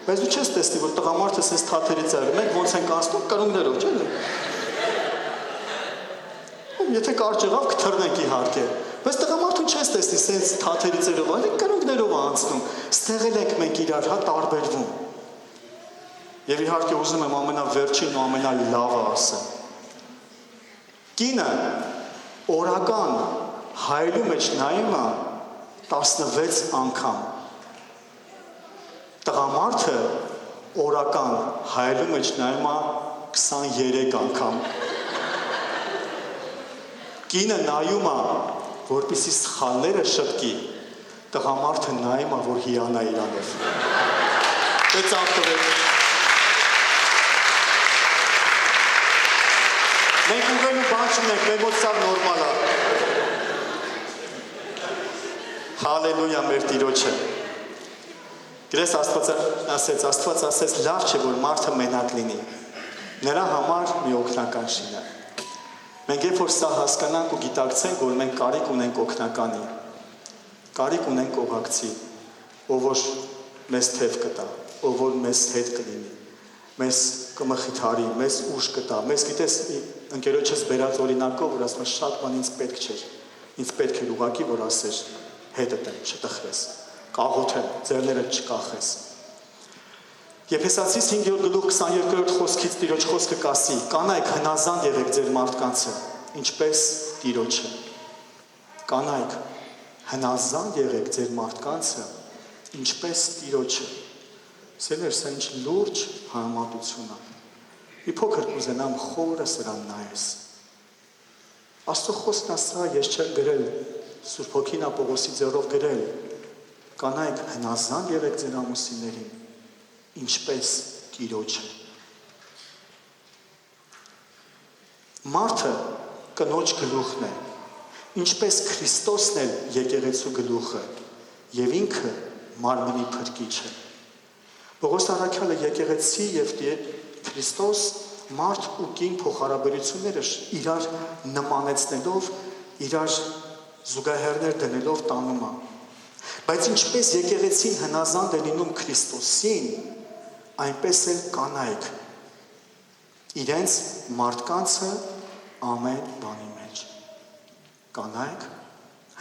Բայց դու չես տեսնի, որ տղամարդը սենց թաթերի ծայրերով, մենք ոնց ենք անցնում, կրունգներով, չէ՞։ Եթե կարճ եղավ, կթռնենք իհարկե։ Բայց տղամարդուն չես տեսնի սենց թաթերի ծայրերով, այլ կրունգներով է անցնում։ Ստեղել ենք մենք իրար, հա տարբերվում։ Եվ իհարկե ուզում եմ ամենավերջին ու ամենալավը ասեմ։ Կինը օրական հայելու մեջ նայում է 16 անգամ։ Տղամարդը օրական հայելու մեջ նայում է 23 անգամ։ Կինը նայում է, որպեսզի սխալները շտկի, տղամարդը նայում է, որ հիանա իրանով։ Դե ծաղկվեք։ Մենք ուղղելու բան չունենք, մեր մոտ սա նորմալ է։ Հալելույա մեր Տիրոջը։ Գրես Աստված ասեց, լավ չէ, որ մարդը մենակ լինի։ Նրա համար մի օգնական շինը։ Մենք երբ որ սա հասկանանք ու գիտակցենք, որ մենք կարիք ունենք օգնականի, կարիք ունենք օղակցի, ով որ մեզ թև կտա, ով որ մեզ հետ կլինի, մեզ կմխիթարի, մեզ ուժ կտա, մեզ գիտես ընկերոջս բերած օրինակով, որ ասում է շատ բան ինձ պետք չէր, ինձ պետք էր ուղղակի, որ ասեր հետդ եմ, չտխրես, կաղոթեմ, ձեռներդ չկախես։ Եփեսացիս 5:22 խոսքից Տիրոջ խոսքը կասի. կանայք հնազանդ եղեք ձեր մարդկանցը, ինչպես Տիրոջը։ Կանայք հնազանդ եղեք ձեր մարդկանցը, ինչպես Տիրոջը։ Սերներ, սա ինչ լուրջ համեմատություն է։ Մի փոքր կուզենամ խորը սրան նայես։ Աստծո խոսքն ասա, ես չեմ գրել, Սուրբ Հոգին Պողոսի ձեռով գրել, կանայք հնազանդ եղեք ձեր ամուսիններին, ինչպես Տիրոջը։ Մարդը կնոջ գլուխն է, ինչպես Քրիստոսն էլ եկեղեցու գլուխը, եւ ինքը մարմնի փրկիչը։ Պողոս առաքյալը եկեղեցի եւ Քրիստոս մարդ ու կին փոխհարաբերությունները իրար նմանեցնելով, իրար զուգահեռներ դնելով տանում է։ Բայց ինչպես եկեղեցին հնազանդ է լինում Քրիստոսին, այնպես էլ կանայք իրենց մարդկանցը ամեն բանի մեջ։ Կանայք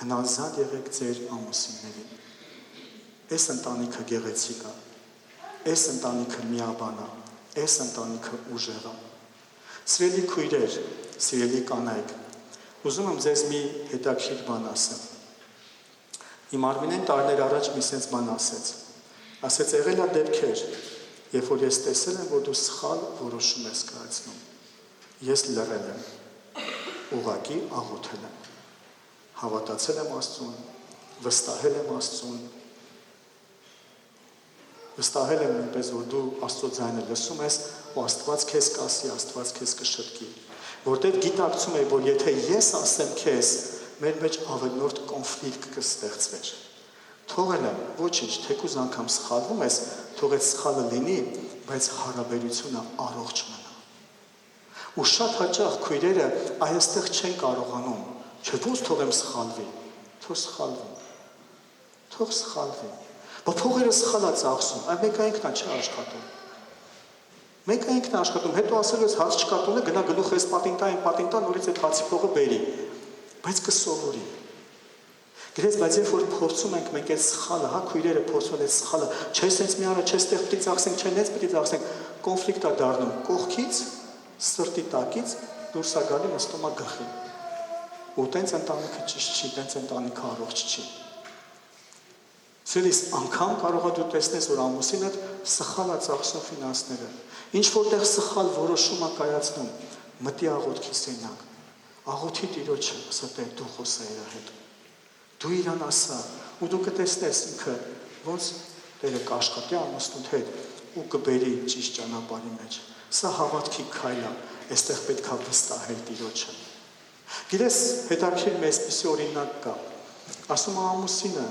հնազանդ եղեք ձեր ամուսիններին։ Այս ընտանիքը գեղեցիկ է, այս ընտանիքը միաբան է, այս ընտանիքը ուժեղ է։ Սիրելի քույրեր, սիրելի կանայք, ուզում եմ ձեզ մի հետաքրքիր բան ասեմ։ Իմ Արմինեն տարիներ առաջ մի sense բան ասեց եղել է դեպքեր, երբ որ ես տեսել եմ, որ դու սխալ որոշում ես կայացնում։ Ես լռել եմ, ուղղակի աղոթել եմ, հավատացել եմ Աստծուն, վստահել եմ Աստծուն, վստահել եմ նույնպես, որ դու Աստծո ձայնը լսում ես ու Աստված քեզ կասի, Աստված քեզ կշտկի։ Որտեղ գիտակցում եմ, որ եթե ես ասեմ քեզ, մեր մեջ ավելորդ կոնֆլիկտ կստեղծվեր։ Թողել եմ, ոչինչ, թեկուզ անգամ սխալվում ես, թող այդ սխալը լինի, բայց հարաբերությունը առողջ մնա։ Ու շատ հաճախ քույրերը այստեղ չեն կարողանում, չէ՞ ոնց թողեմ սխալվի, թող սխալվի, թող սխալվի։ Բայց փողերը սխալա ծախսում, այ մեկ այնքն է չի աշխատում։ Մեկ այնքն է աշխատում, հետո ասել ես հաց չկա տունը, գնա գլուխ ես պատին տա, նորից այդ հացի փողը բերի։ Բայց կսովորի։ Գրեց, բայց երբ որ փորձում ենք մենք այդ սխալը, հա քույրերը փորձում են այդ սխալը, չէ՞ սենց մի արա, չէ՞ ստեղ պիտի ծախսենք, չէ՞ նենց պիտի ծախսենք, կոնֆլիկտ է դառնում կողքից, սրտի տակից դուրս է գալի նստում է գլխի։ Ու տենց ընտանիքը ճիշտ չի, տենց ընտանիքը առողջ չի։ Սիրելիս, անգամ կարող է դու տեսնես, որ ամուսինդ սխալ է ծախսում ֆինանսները։ Ինչ որտեղ սխալ որոշում է կայացնում, մտի աղոթքի սենյակ։ Աղոթի Տիրոջը, ասա Տեր, դու խոսա իր հետ։ Դու իրան ասա, ու դու կտեսնես ինքը ոնց Տերը կաշխատի ամուսնուդ հետ ու կբերի ճիշտ ճանապարհի մեջ։ Սա հավատքի քայլ է, այստեղ պետք է վստահել Տիրոջը։ Գիտես, հետաքրքիր մի այսպիսի օրինակ կա։ Ասում է ամուսինը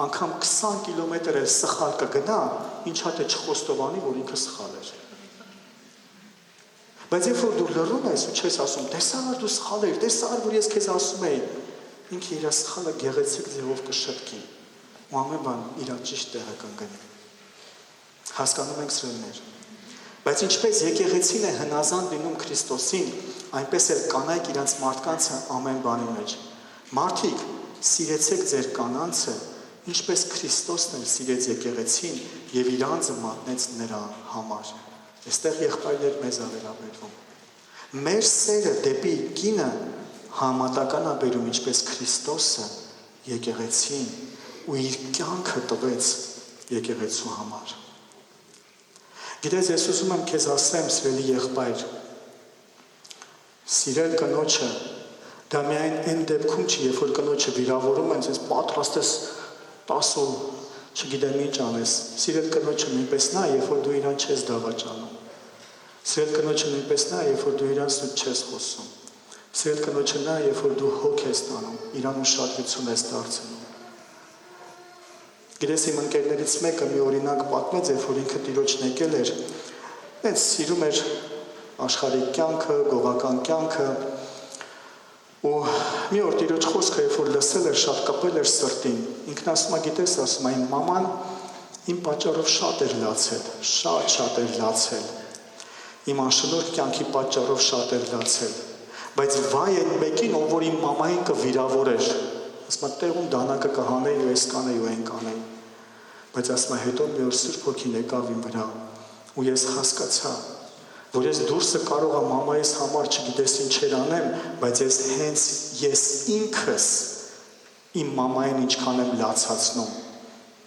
անգամ 20 կիլոմետր էլ սխալ կգնա, ինչ հատ է չխոստովանի, որ ինքը սխալ էր։ Բայց երբ որ դու լռում ես ու չես ասում, տեսա դու սխալ ես, տեսա որ ես քեզ ասում էի, ինքը իր սխալը գեղեցիկ ձևով կշտկի, ու ամեն բան իր ճիշտ տեղը կընկնի։ Հասկանում ենք սրներ։ Բայց ինչպես եկեղեցին է հնազանդ լինում Քրիստոսին, այնպես էլ կանայք իրանց մարդկանցը ամեն բանի մեջ։ Մարդիկ, սիրեցեք ձեր կանանցը, ինչպես Քրիստոսն էլ սիրեց եկեղեցին եւ իր անձը մատնեց նրա համար։ Այստեղ եղբայրներ մեզ ավելաբերվում։ Մեր սերը դեպի կինը համատական է բերում, ինչպես Քրիստոսը եկեղեցին ու իր կյանքը տվեց եկեղեցու համար։ Գիտես, ես ուզում եմ քեզ ասեմ, սիրելի եղբայր, սիրել կնոջը դա միայն այն դեպքում չի, երբ որ կնոջը վիրավորում են, ես պատրաստ ես 10 օր, չգիտեմ ինչ անես, սիրել կնոջը նույնպես նա, երբ որ դու իրան չես դավաճանում։ Սիրել կնոջը նույնպես նա, երբ որ դու իրան սուտ չես խոսում։ Սիրել կնոջը նա, երբ որ դու հոգ ես տանում, իրան ուշադրություն ես դարձնում։ Գիտես իմ ընկերներից մեկը մի օրինակ պատմեց, երբ որ ինքը տիրոջն եկել էր, հենց սիրում էր աշխարհիկ կյանքը, գողական կյանքը, ու մի օր տիրոջ խոսքը, երբ որ լսել էր, շատ կապել էր սրտին։ Ինքն ասում է, գիտես, ասում է, իմ մաման իմ պատճառով շատ էր լացել, շատ էր լացել։ Իմ անշնորհ կյանքի պատճառով շատ էր լացել, բայց վայ այն մեկին, ով որ իմ մամային կվիրավորեր, ասում է, տեղում դանակը կհանեի ու ես կանեի ու այն կանեի, բայց ասում է, հետո մի օր Սուրբ Հոգին եկավ իմ վրա ու ես հասկացա, որ ես դուրսը կարող եմ մամայիս համար չգիտես ինչեր անեմ, բայց հենց ես ինքս իմ մամային ինչքան եմ լացացնում,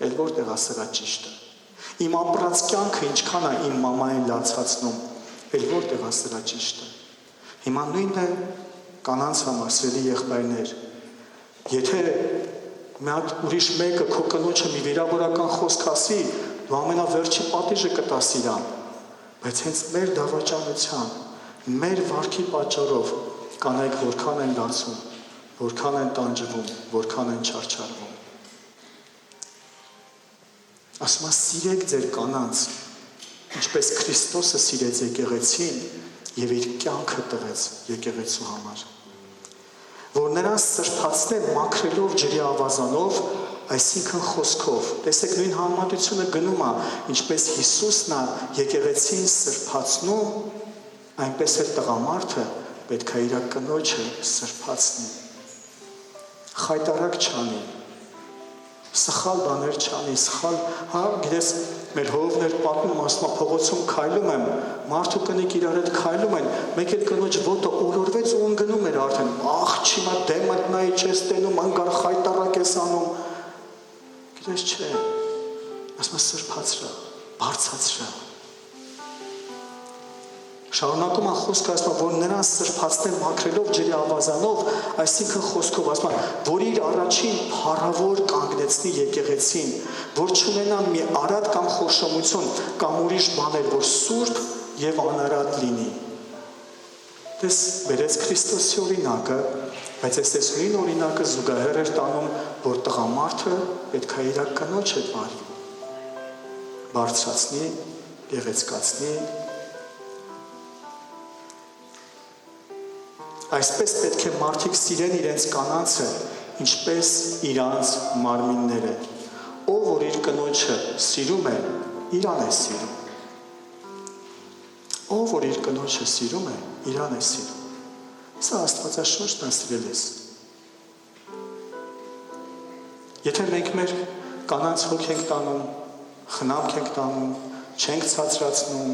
էլ որտեղ է սրա ճիշտը։ Իմ ապրած կյանքը ինչքան է իմ մամային լացացնում, էլ որտեղ է սրա ճիշտը։ Հիմա նույնն է կանանց համար, սիրելի եղբայրներ, եթե մի հատ ուրիշ մեկը քո կնոջը մի վիրավորական խոսք ասի, դու ամենավերջի պատիժը կտաս իրան, բայց հենց մեր դավաճանության, մեր վարքի պատճառով կանայք որքան են լացում, որքան են տանջվում, որքան են չարչարվում։ Ասում է, սիրեք ձեր կանանց, ինչպես Քրիստոսը սիրեց եկեղեցին և իր կյանքը տվեց եկեղեցու համար, որ նրան սրբացնեն մաքրելով ջրի ավազանով, այսինքն խոսքով։ Տեսեք, նույն համեմատությունը գնում է, ինչպես Հիսուսն է եկեղեցին սրբացնում, այնպես էլ տղամարդը պետք է իր կնոջը սրբացնի։ Խայտարակ չանի, սխալ բաներ չանի, սխալ, գիտես, մեր հովներ պատմում, ասում է, փողոցում քայլում եմ, մարդու կնիկ իրար հետ քայլում են, մեկ էլ կնոջ ոտը օրորվեց ու ընկնում էր արդեն, աղջիմա դեմդ նայի չես տենում, անգար խայտարակ ես անում։ Գիտես չէ, ասում է, սրբացրա, բարձացրա։ Շարունակում է խոսքը, ասում է, որ նրան սրբացնեն մաքրելով ջրի ավազանով, այսինքն խոսքով, ասում է, որ իր առաջին փառավոր կանգնեցնի եկեղեցին, որ չունենա մի արատ կամ խոշորություն կամ ուրիշ բաներ, որ սուրբ եւ անարատ լինի։ Դες բերեց Քրիստոսի օրինակը, բայց այս նույն օրինակը զուգահեռ էր տանում, որ տղամարդը պետք է իր կնոջ հետ վարվի, բարձրացնի, գեղեցկացնի։ Այսպես պետք է մարդիկ սիրեն իրենց կանանցը, ինչպես իրանց մարմինները։ Ով որ իր կնոջը սիրում է, իրան է սիրում։ Ով որ իր կնոջը սիրում է, իրան է սիրում։ Սա Աստվածաշունչն է սիրելիս։ Եթե մենք մեր կանանց հոգ ենք տանում, խնամք ենք տանում, չենք ցածրացնում,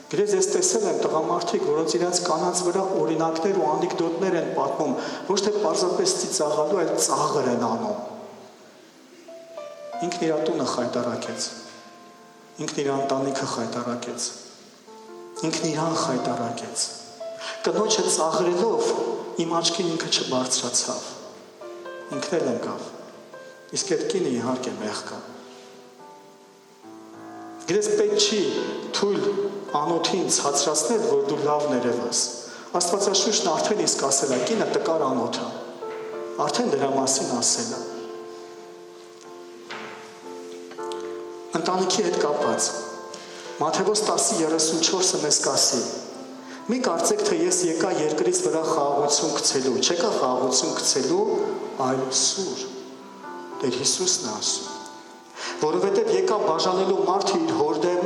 գիտես, ես տեսել եմ տղամարդիկ, որոնց իրենց կանանց վրա օրինակներ ու անեկդոտներ են պատմում, ոչ թե պարզապես ծիծաղալու, այլ ծաղր են անում։ Ինքն իր տունը խայտարակեց, ինքն իր ընտանիքը խայտարակեց, ինքն իրան խայտարակեց։ Կնոջը ծաղրելով իմ աչքին ինքը չբարձրացավ, ինքն էլ ընկավ, իսկ այդ կինը իհարկե մեղք կա։ Գիտես, պետք չի թույլ անոթին ցածրացնել, որ դու լավ ներևաս։ Աստվածաշունչն արդեն իսկ ասել է, կինը տկար անոթ է, արդեն դրա մասին ասել է։ Ընտանիքի հետ կապված Մատթեոս 10:34-ը մեզ կասի. մի կարծեք, թե ես եկա երկրից վրա խաղաղություն գցելու, չեկա խաղաղություն գցելու, այլ սուր։ Տեր Հիսուսն է ասում, որովհետև եկա բաժանելու մարդը իր հոր դեմ,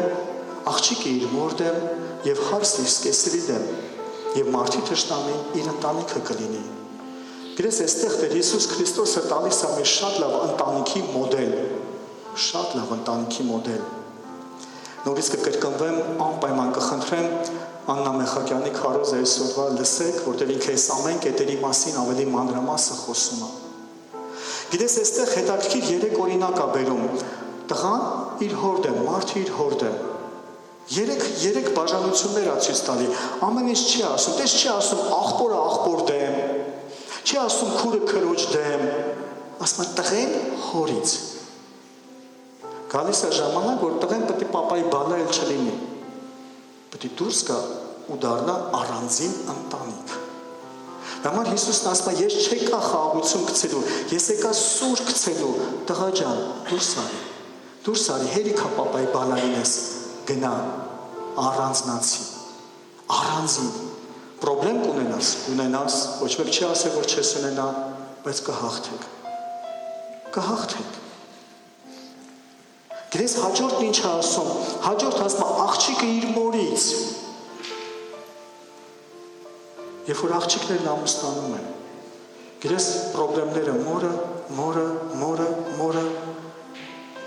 աղջիկը իր մոր դեմ եւ հարսը իր սկեսրի դեմ, եւ մարդի թշնամին իր ընտանիքը կլինի։ Գրես այստեղ Տեր Հիսուս Քրիստոսը տալիս է մեզ շատ լավ ընտանիքի մոդել, շատ լավ ընտանիքի մոդել։ Նորից կկրկնվեմ, անպայման կխնդրեմ Աննա Մեխակյանի քարոզը այսօրվա լսեք, որտեղ ինքը այս ամեն կետերի մասին ավելի մանրամասը խոսում է։ Գիտես, այստեղ հետաքրքիր 3 օրինակ է բերում։ Տղան իր հոր դեմ, մարդը իր հոր դեմ։ 3 բաժանություններ է ցույց տալի։ Ամեն ինչ չի ասում, տես չի ասում աղբորը աղբոր դեմ, չի ասում քուրը քրոջ դեմ, ասում է տղեն հորից։ Գալիս է ժամանակ, որ տղեն պետք է պապայի բալա էլ չլինի։ պետք է դուրս գա ու դառնա առանձին ընտանիք։ Համար Հիսուսն ասում է, ես չեկա խաղաղություն գցելու, ես եկա սուր գցելու, տղա ջան, դուրս արի, հերիքա պապայի բանալին ես, գնա, առանձնացի, առանձին, պրոբլեմ կունենաս, ոչ մեկ չի ասել, որ չես ունենա, բայց կհաղթեք։ Գիտես հաջորդն ինչ է ասում, հաջորդ ասում է, աղջիկը իր մորից, երբ որ աղջիկներն ամուսնանում են, գիտես պրոբլեմները մորը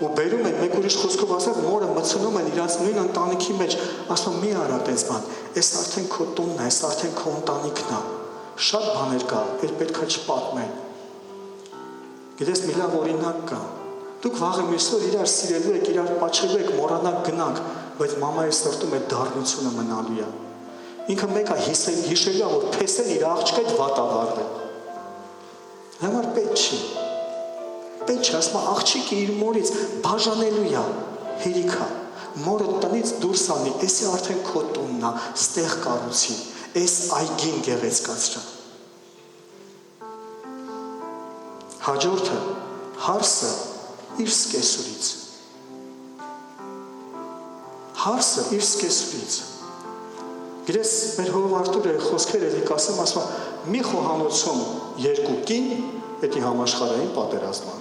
ու բերում են, մեկ ուրիշ խոսքով ասած, մորը մցնում են իրանց նույն ընտանիքի մեջ, ասում մի արա տես բան, այս արդեն քո տունն է, այս արդեն քո ընտանիքն է, շատ բաներ կա, որ պետք է չպատմեն։ Գիտես մի լավ օրինակ կա, դուք վաղը մյուսօր իրար սիրելու եք, իրար պատժելու եք, մոռանաք գնանք, բայց մամայի սրտում այդ դառնությունը մնալու է։ Ինքը մեկը հիշելու է, որ փեսեն իր աղջկա այդ վատ ավարվել։ Համար պետք չի, ասում է, աղջիկը իր մորից բաժանելու է, հերիքա, մորը տնից դուրս անի, էսի արդեն քո տունն է, ստեղ կառուցի, էս այգին գեղեցկացրա։ Հաջորդը, հարսը իր սկեսուրից։ Գիտես, մեր հով Արտուրը խոսքեր էլի կասեմ, ասում է, մի խոհանոցում երկու կին, էդի համաշխարհային պատերազմ է։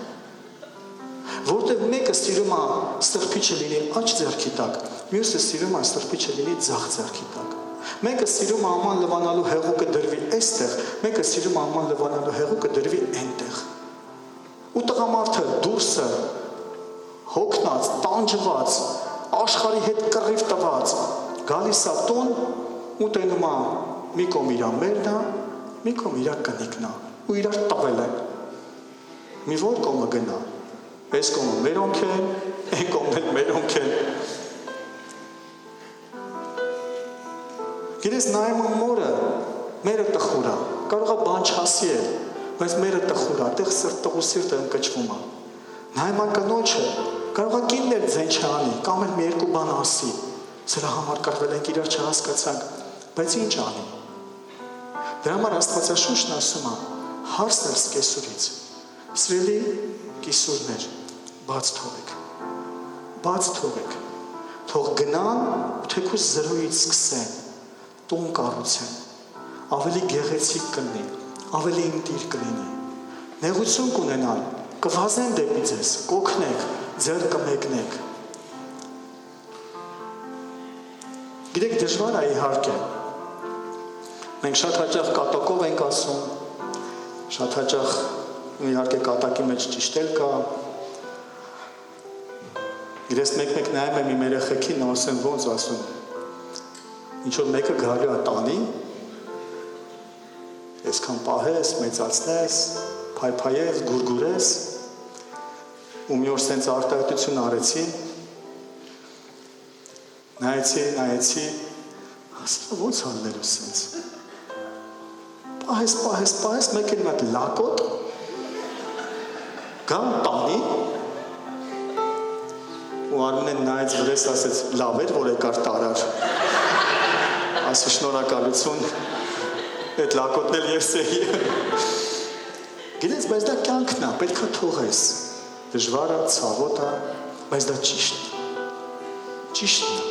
Որտեղ մեկը սիրում է սրբիչը լինի աջ ձեռքի տակ, մյուսը սիրում է սրբիչը լինի ձախ ձեռքի տակ։ Մեկը սիրում է աման լվանալու հեղուկը դրվի այստեղ, մեկը սիրում է աման լվանալու հեղուկը դրվի այնտեղ։ Ու տղամարդը դուրսը հոգնած, տանջված, աշխարհի հետ կռիվ տված, գալիս է տուն ու տենում է մի կողմ իրա մերն է, մի կողմ իրա կնիկն է ու իրար տվել են։ Մի որ կողմը գնա, այս կողմը մերոնք են, այն կողմն էլ մերոնք են։ Գիտես նայում եմ մորը, մերը տխուր է, կարող է բան չասի է, բայց մերը տխուր է, տեղ տղու սիրտը ընկճվում է։ Նայում եմ կնոջը, կարող է կինն էլ ձեն չանի, կամ էլ մի երկու բան ասի, սրա համար կռվել ենք իրար չհասկացանք, բայց ինչ անի։ Դրա համար Աստվածաշունչն ասում է, հարսն սկեսուրից, սիրելի կիսուրներ, բաց թողեք, թող գնան ու թեկուզ զրոյից սկսեն, տուն կառուցեն, ավելի գեղեցիկ կլինի, ավելի ինտիր կլինի, նեղություն կունենալ, կվազեն դեպի ձեզ, կօգնեք, ձեռ կմեկնեք։ Գիտեք, դժվար է իհարկե։ Մենք շատ հաճախ կատակով ենք ասում, շատ հաճախ իհարկե կատակի մեջ ճիշտ էլ կա։ Իրես մեկ նայում եմ իմ երեխեքին, ասեմ ոնց ասում։ Ինչ որ մեկը գալու է տանի, այսքան պահես, մեծացնես, փայփայես, գուրգուրես, ու մի օր սենց արտահայտություն արեցի, նայեցի, ասա ոնց անելու սենց։ Պահես, մեկ էլ մատ լակոտ, գամ տանի, ու Արմենեն նայեց վրես, ասեց, լավ էր, որ եկար տարար, ասի շնորհակալություն, այդ լակոտն էլ ես էի։ Գիտես, բայց դա կյանքն է, պետք է թողես, դժվար է, ցավոտ է, բայց դա ճիշտն է,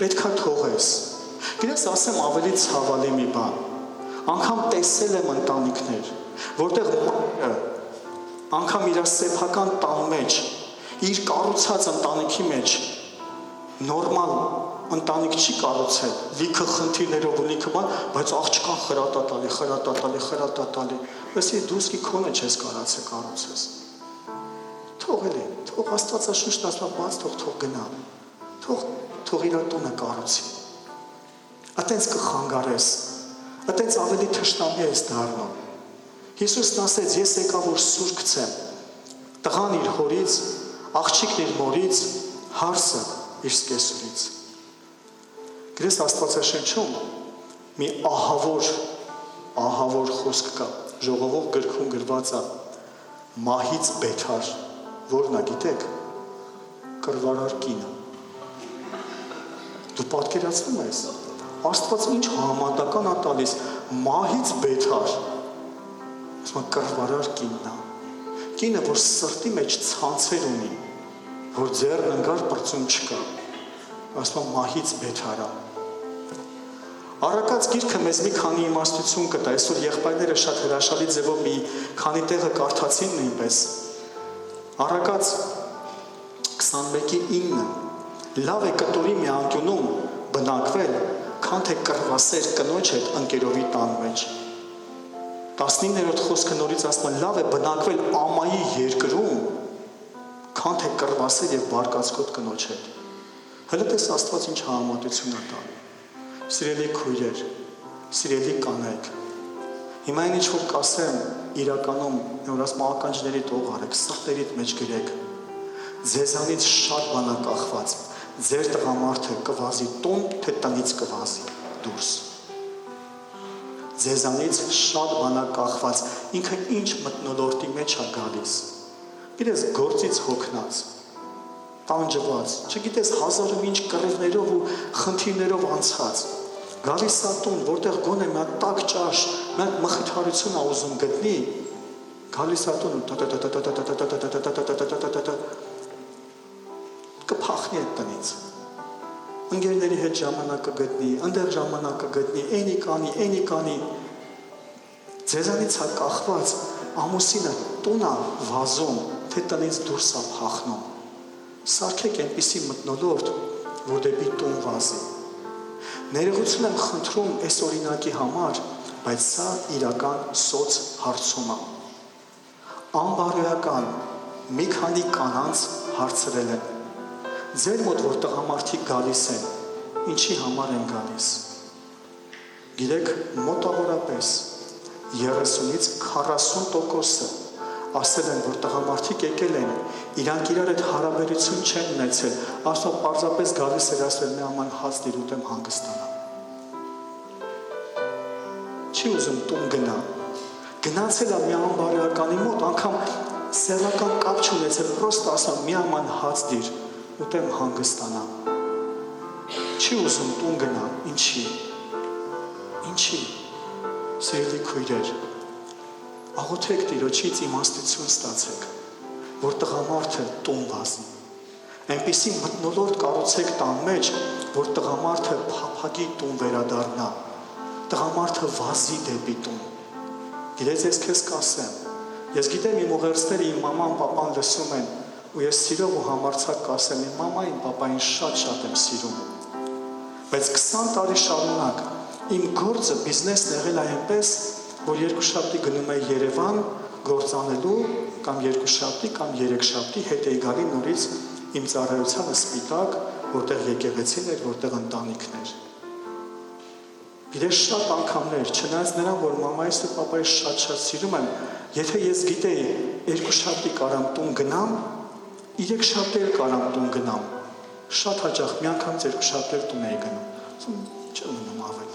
պետք է թողես։ Գիտես, ասեմ ավելի ցավալի մի բան, անգամ տեսել եմ ընտանիքներ, որտեղ անգամ իր սեփական տան մեջ, իր կառուցած ընտանիքի մեջ նորմալ ընտանիք չի կառուցել, լիքը խնդիրներով ու լիքը բան, բայց աղջկան խրատատալի, ասի դուսկի քոնը չես կարացել կառուցես։ Թողել է, թող Աստվածաշունչն ասում է, բաց թող գնա, թող իր տունը կառուցի։ Այտենց կխանգարես, այտենց ավելի թշնամի ես դառնում։ Հիսուսն ասեց, ես եկա որ սուր գցեմ, տղան իր հորից, աղջիկն իր մորից, հարսը իր սկեսուրից։ Գրես Աստվածաշնչում մի ահավոր խոսք կա, ժողովով գրքում գրված է, մահից բեթար, որն է գիտեք, կռվարար կինը։ Դու պատկերացնում ես, Աստված ինչ համատական է տալիս, մահից բեթար, ասում կռվարար կինն է, կինը, որ սրտի մեջ ցանցեր ունի, որ ձեռն ընկար պրծում չկա, ասում մահից բեթար է։ Առակաց գիրքը մեզ մի քանի իմաստություն կտա, այսօր եղբայրները շատ հրաշալի ձևով մի քանի տեղը կարդացին նույնպես։ Առակաց 21:9 լավ է կտորի մի անկյունում բնակվել, քան թե կռվասեր կնոջ հետ ընկերովի տան մեջ։ 19-րդ խոսքը նորից ասում է լավ է բնակվել ամայի երկրում, քան թե կռվասեր եւ բարկացկոտ կնոջ հետ։ Հələ տես Աստված ինչ համեմատություն է տալու։ Սիրելի քույրեր, սիրելի կանայք, հիմա ինչ որ կասեմ, իրականում նոր ասում ականջների տող արեք, սրտերիդ մեջ գրեք, ձեզանից շատ բան է կախված, ձեր տղամարդը կվազի տուն, թե տնից կվազի դուրս։ Ձեզանից շատ բան է կախված, ինքը ինչ մթնոլորտի մեջ է գալիս, իրես գործից հոգնած, տանջված, չգիտես հազարով ինչ կռիվներով ու խնդիրներով անցած, գալիս է տուն, որտեղ գոնե մի հատ տաք ճաշ, մի հատ մխիթարություն է ուզում գտնի, գալիս է տուն կփախնի այդ տնից, ընկերների հետ ժամանակ կգտնի, ընդեղ ժամանակ կգտնի, էնի կանի, ձեզանից է կախված, ամուսինը տուն է վազում, թե տնից դուրս է փախնում, սարքեք այնպիսի մթնոլորտ, որ դեպի տուն վազի։ Ներողություն եմ խնդրում այս օրինակի համար, բայց սա իրական սոց հարցում է։ Անբարոյական մի քանի կանանց հարցրել են։ Ձեր մոտ որ տղամարդիկ գալիս են, ինչի համար են գալիս։ Գիտեք, մոտավորապես 30-ից 40%-ը ասել են, որ տղամարդիկ եկել են, իրանք իրար այդ հարաբերություն չեն ունեցել, ասում պարզապես գալիս էր ասել մի աման հաց դիր ուտեմ հանգստանամ։ Չի ուզում տուն գնա, գնացել է մի անբարոյականի մոտ, անգամ սեռական կապ չունեցել, պրոստը ասում մի աման հաց դիր ուտեմ հանգստանամ։ Չի ուզում տուն գնա, ինչի, սիրելի քույրեր, աղոթեք Տիրոջից իմաստություն ստացեք, որ տղամարդը տուն վազի, այնպիսի մթնոլորտ կառուցեք տան մեջ, որ տղամարդը փափագի տուն վերադառնա, տղամարդը վազի դեպի տուն։ Գիտես, ես քեզ կասեմ, ես գիտեմ իմ ուղերձները իմ մաման, պապան լսում են, ու ես սիրով ու համարձակ կասեմ, իմ մամային, պապային շատ եմ սիրում, բայց 20 տարի շարունակ իմ գործը բիզնեսն եղել է այնպես, որ երկուշաբթի գնում էի Երևան գործանելու կամ երկուշաբթի կամ երեքշաբթի հետ էի գալի նորից իմ ծառայությանը Սպիտակ, որտեղ եկեղեցին էր, որտեղ ընտանիքն էր։ Գիտես շատ անգամներ, չնայած նրան, որ մամայիս ու պապայիս շատ սիրում եմ, եթե ես գիտեի երկուշաբթի կարամ տուն գնամ, երեքշաբթի էլ կարամ տուն գնամ, շատ հաճախ մի անգամ երկուշաբթի տուն էի գնում, չեմ ունում ավել։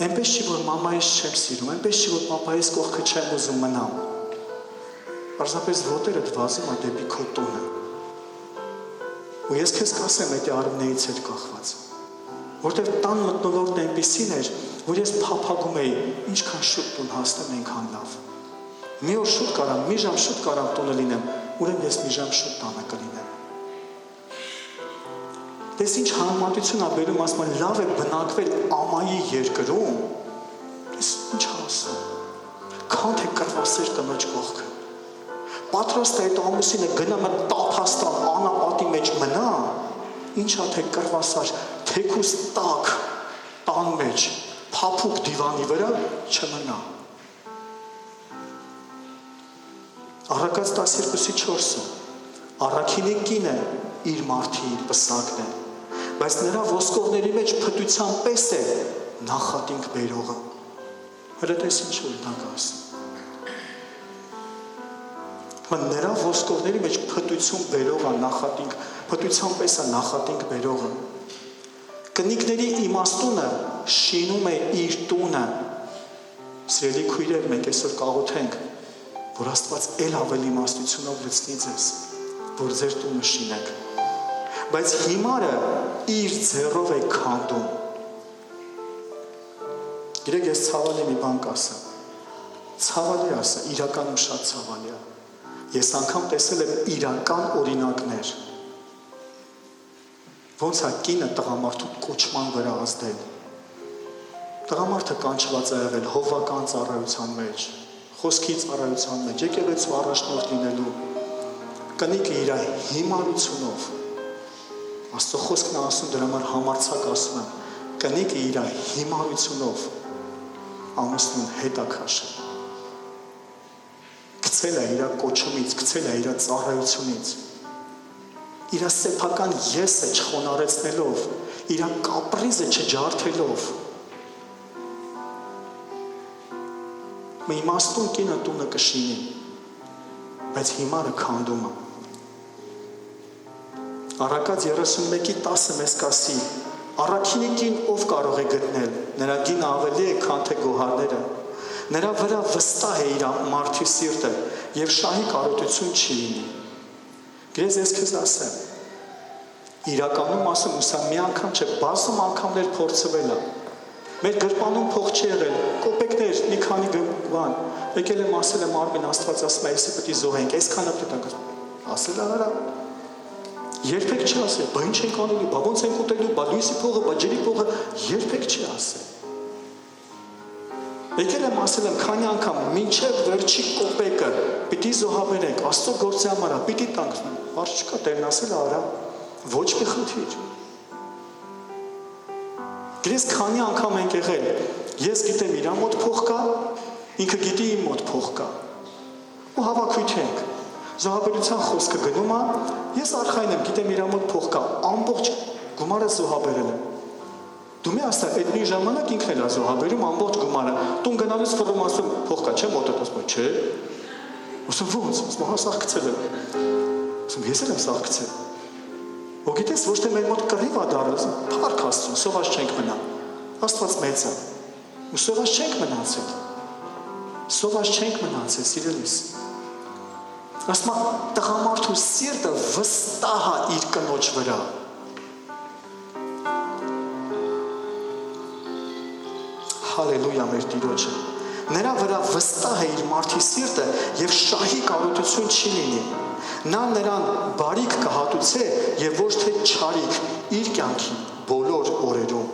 Այնպես չի, որ մամայիս չեմ սիրում, այնպես չի, որ պապայիս կողքը չեմ ուզում մնամ։ Պարզապես ոտերդ վազում է դեպի քո տունը։ Ու ես քեզ կասեմ, այդ արմնեից էր կախված։ Որտեղ տան մթնոլորտն այնպիսին էր, որ ես փափագում էի, ինչքան շուտ տուն հասնեմ, այնքան լավ։ Մի օր շուտ կարամ, մի ժամ շուտ կարամ տունը լինեմ, ուրեմն ես մի ժամ շուտ տանը կլինեմ։ Դες ինչ համեմատություն է բերում, ասում են լավ է բնակվել ամայի երկրում, դες ինչ ասում, քան թե կռվասեր կնոջ կողքը, պատրաստ է այդ ամուսինը գնա մը տափաստան անապատի մեջ մնա, ինչա թե կռվասար, թեքուս տակ տան մեջ, փափուկ դիվանի վրա չմնա։ Առակաց 12:4 առաքինի կինը իր մարդի իր պսակն է, բայց նրա ոսկողների մեջ փտության պես է նախատինք բերողը։ Հələ տես ինչ օրինակ ասում։ Նրա ոսկողների մեջ փտություն բերողը նախատինք, փտության պես է նախատինք բերողը։ Կնիկների իմաստունը շինում է իր տունը։ Սիրելի քույրեր, մենք այսօր կաղոթենք, որ Աստված ել ավելի իմաստությունով լցնի ձեզ, որ ձեր տունը շինեք։ բայց հիմարը իր ձեռով է քանդում։ Գիտեք, ես ցավալի մի բան կասեմ։ Ցավալի ասա, իրականում շատ ցավալի է։ Ես անգամ տեսել եմ իրական օրինակներ։ Ոնց է կինը տղամարդու կոչման վրա ազդել։ Տղամարդը կանչված է եղել հովվական ծառայության մեջ, խոսքի ծառայության մեջ, եկեղեցու առաջնորդ լինելու։ Կնիկը իր հիմարությունով, Աստծո խոսքն է ասում, դրա համար համարձակ ասում եմ, կնիկը իր հիմարությունով ամուսնուն հետ է քաշել։ Գցել է իր կոչումից, գցել է իր ծառայությունից։ Իր սեփական եսը չխոնարեցնելով, իր կապրիզը չջարդելով։ Մի իմաստուն կինը տունը կշինի, բայց հիմարը քանդում է։ Առակաց 31:10 մեզ կասի, առաքինի կին ով կարող է գտնել, նրա գինը ավելի է, քան թե գոհարները, նրա վրա վստահ է իր մարդի սիրտը եւ շահի կարոտություն չի լինի։ Գրեզ ես քեզ ասեմ, իրականում ասում ու սա մի անգամ չէ, բազում անգամներ փորձվել է։ Մեր գրպանում փող չի եղել, կոպեկներ, մի քանի բան, եկել եմ ասել եմ Արմեն, Աստված ասում է, այսի պետք է զոհենք, այսքանը պետք է ասել արա։ Երբեք չի ասել, բա ինչ ենք անելու, բա ոնց ենք ուտելու, բա լույսի փողը, բա ջրի փողը, երբեք չի ասել։ Եկել եմ ասել եմ քանի անգամ, մինչև վերջի կոպեկը պիտի զոհաբերենք, Աստծո գործի համար, պիտի տանք։ Բարձ չկա, Տերն ասել արա, ոչ մի խնդիր։ Գրես քանի անգամ ենք եղել, ես գիտեմ իր մոտ փող կա, ինքը գիտի իմ մոտ փող կա։ Ու հավաքույթ ենք։ Զոհաբերության խոսքը գնում է, ես արխային եմ, գիտեմ իր մոտ փող կա, ամբողջ գումարը զոհաբերել եմ։ Դու մի ասա, այդ մի ժամանակ ինքն էլ է զոհաբերում ամբողջ գումարը։ Տուն գնալուց ֆռում ասում, փող կա, չէ՞ մոտդ ասում, չէ։ Ասում ո՞նց, ասում հա սաղ գցել եմ։ Ասում ես էլ եմ սաղ գցել։ Ու գիտես, ոչ թե մեր մոտ կռիվ է դարել, փառք Աստծուն, սոված չենք մնա։ Աստված մեծ է։ Ու սոված չենք մնացել։ Սոված չենք մնացել, սիրելիս։ Ասում է, տղամարդու սիրտը վստահ է իր կնոջ վրա։ Հալելույա մեր Տիրոջը։ Նրա վրա վստահ է իր մարդի սիրտը եւ շահի կարոտություն չի լինի։ Նա նրան բարիք կհատուցե եւ ոչ թե չարիք իր կյանքի բոլոր օրերում։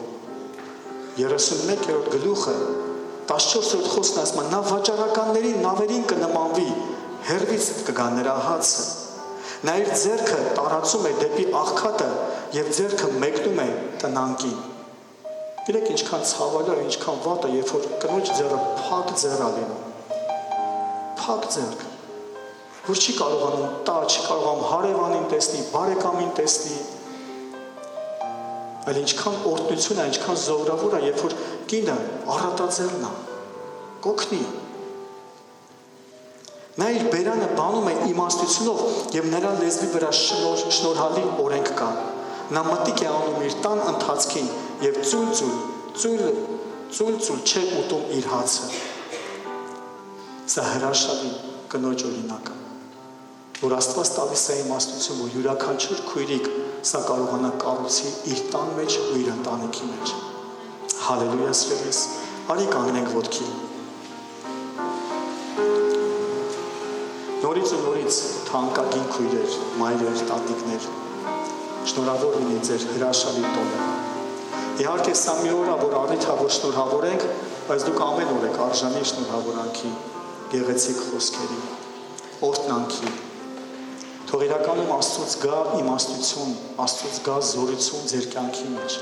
31-րդ գլուխը 14-րդ խոսքն ասում է, նա վաճառականների նավերին կնմանվի, հեռվից կգա նրա հացը։ Նա իր ձեռքը տարածում է դեպի աղքատը եւ ձեռքը մեկնում է տնանկին։ Գիտեք ինչքան ցավալի է, ինչքան վատ է, երբ որ կնոջ ձեռը փակ ձեռ է լինում։ Փակ ձեռք, որ չի կարողանում տա, չի կարողանում հարևանին տեսնի, բարեկամին տեսնի։ Այլ ինչքան օրհնություն է, ինչքան զորավոր է, երբ որ կինը առատաձեռն է, կօգնի։ Նա իր բերանը բանում է իմաստությունով եւ նրա լեզվի վրա շնորհալի օրենք կա։ Նա մտիկ է անում իր տան ընթացքին եւ ծույլ չէ ուտում իր հացը։ Սա հրաշալի կնոջ օրինակը, որ Աստված տալիս է իմաստություն, որ յուրաքանչյուր քույրիկ սա կարողանա կառուցի իր տան մեջ ու իր ընտանիքի մեջ։ Հալելույա սիրելիս, արի կանգնենք ոտքի։ Նորից ու նորից թանկագին քույրեր, մայրեր, տատիկներ, շնորհավոր լինի ձեր հրաշալի տոնը։ Իհարկե սա մի օր է, որ առիթ է, որ շնորհավորենք, բայց դուք ամեն օր եք արժանի շնորհավորանքի, գեղեցիկ խոսքերի, օրհնանքի։ Թող իրականում Աստծուց գա իմաստություն, Աստծուց գա զորություն ձեր կյանքի մեջ։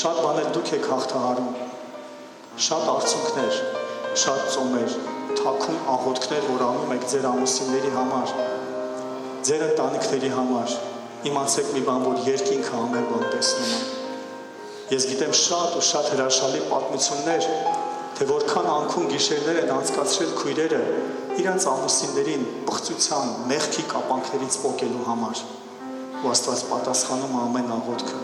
Շատ բաներ դուք եք հաղթահարում, շատ արցունքներ, շատ ծոմեր, թաքուն աղոթքներ, որ անում եք ձեր ամուսինների համար, ձեր ընտանիքների համար։ Իմացեք մի բան, որ երկինքը ամեն բան տեսնում է։ Ես գիտեմ շատ ու շատ հրաշալի պատմություններ, թե որքան անքուն գիշերներ են անցկացրել քույրերը իրանց ամուսիններին պղծության, մեղքի կապանքներից պոկելու համար։ Ու Աստված պատասխանում է ամեն աղոթքը։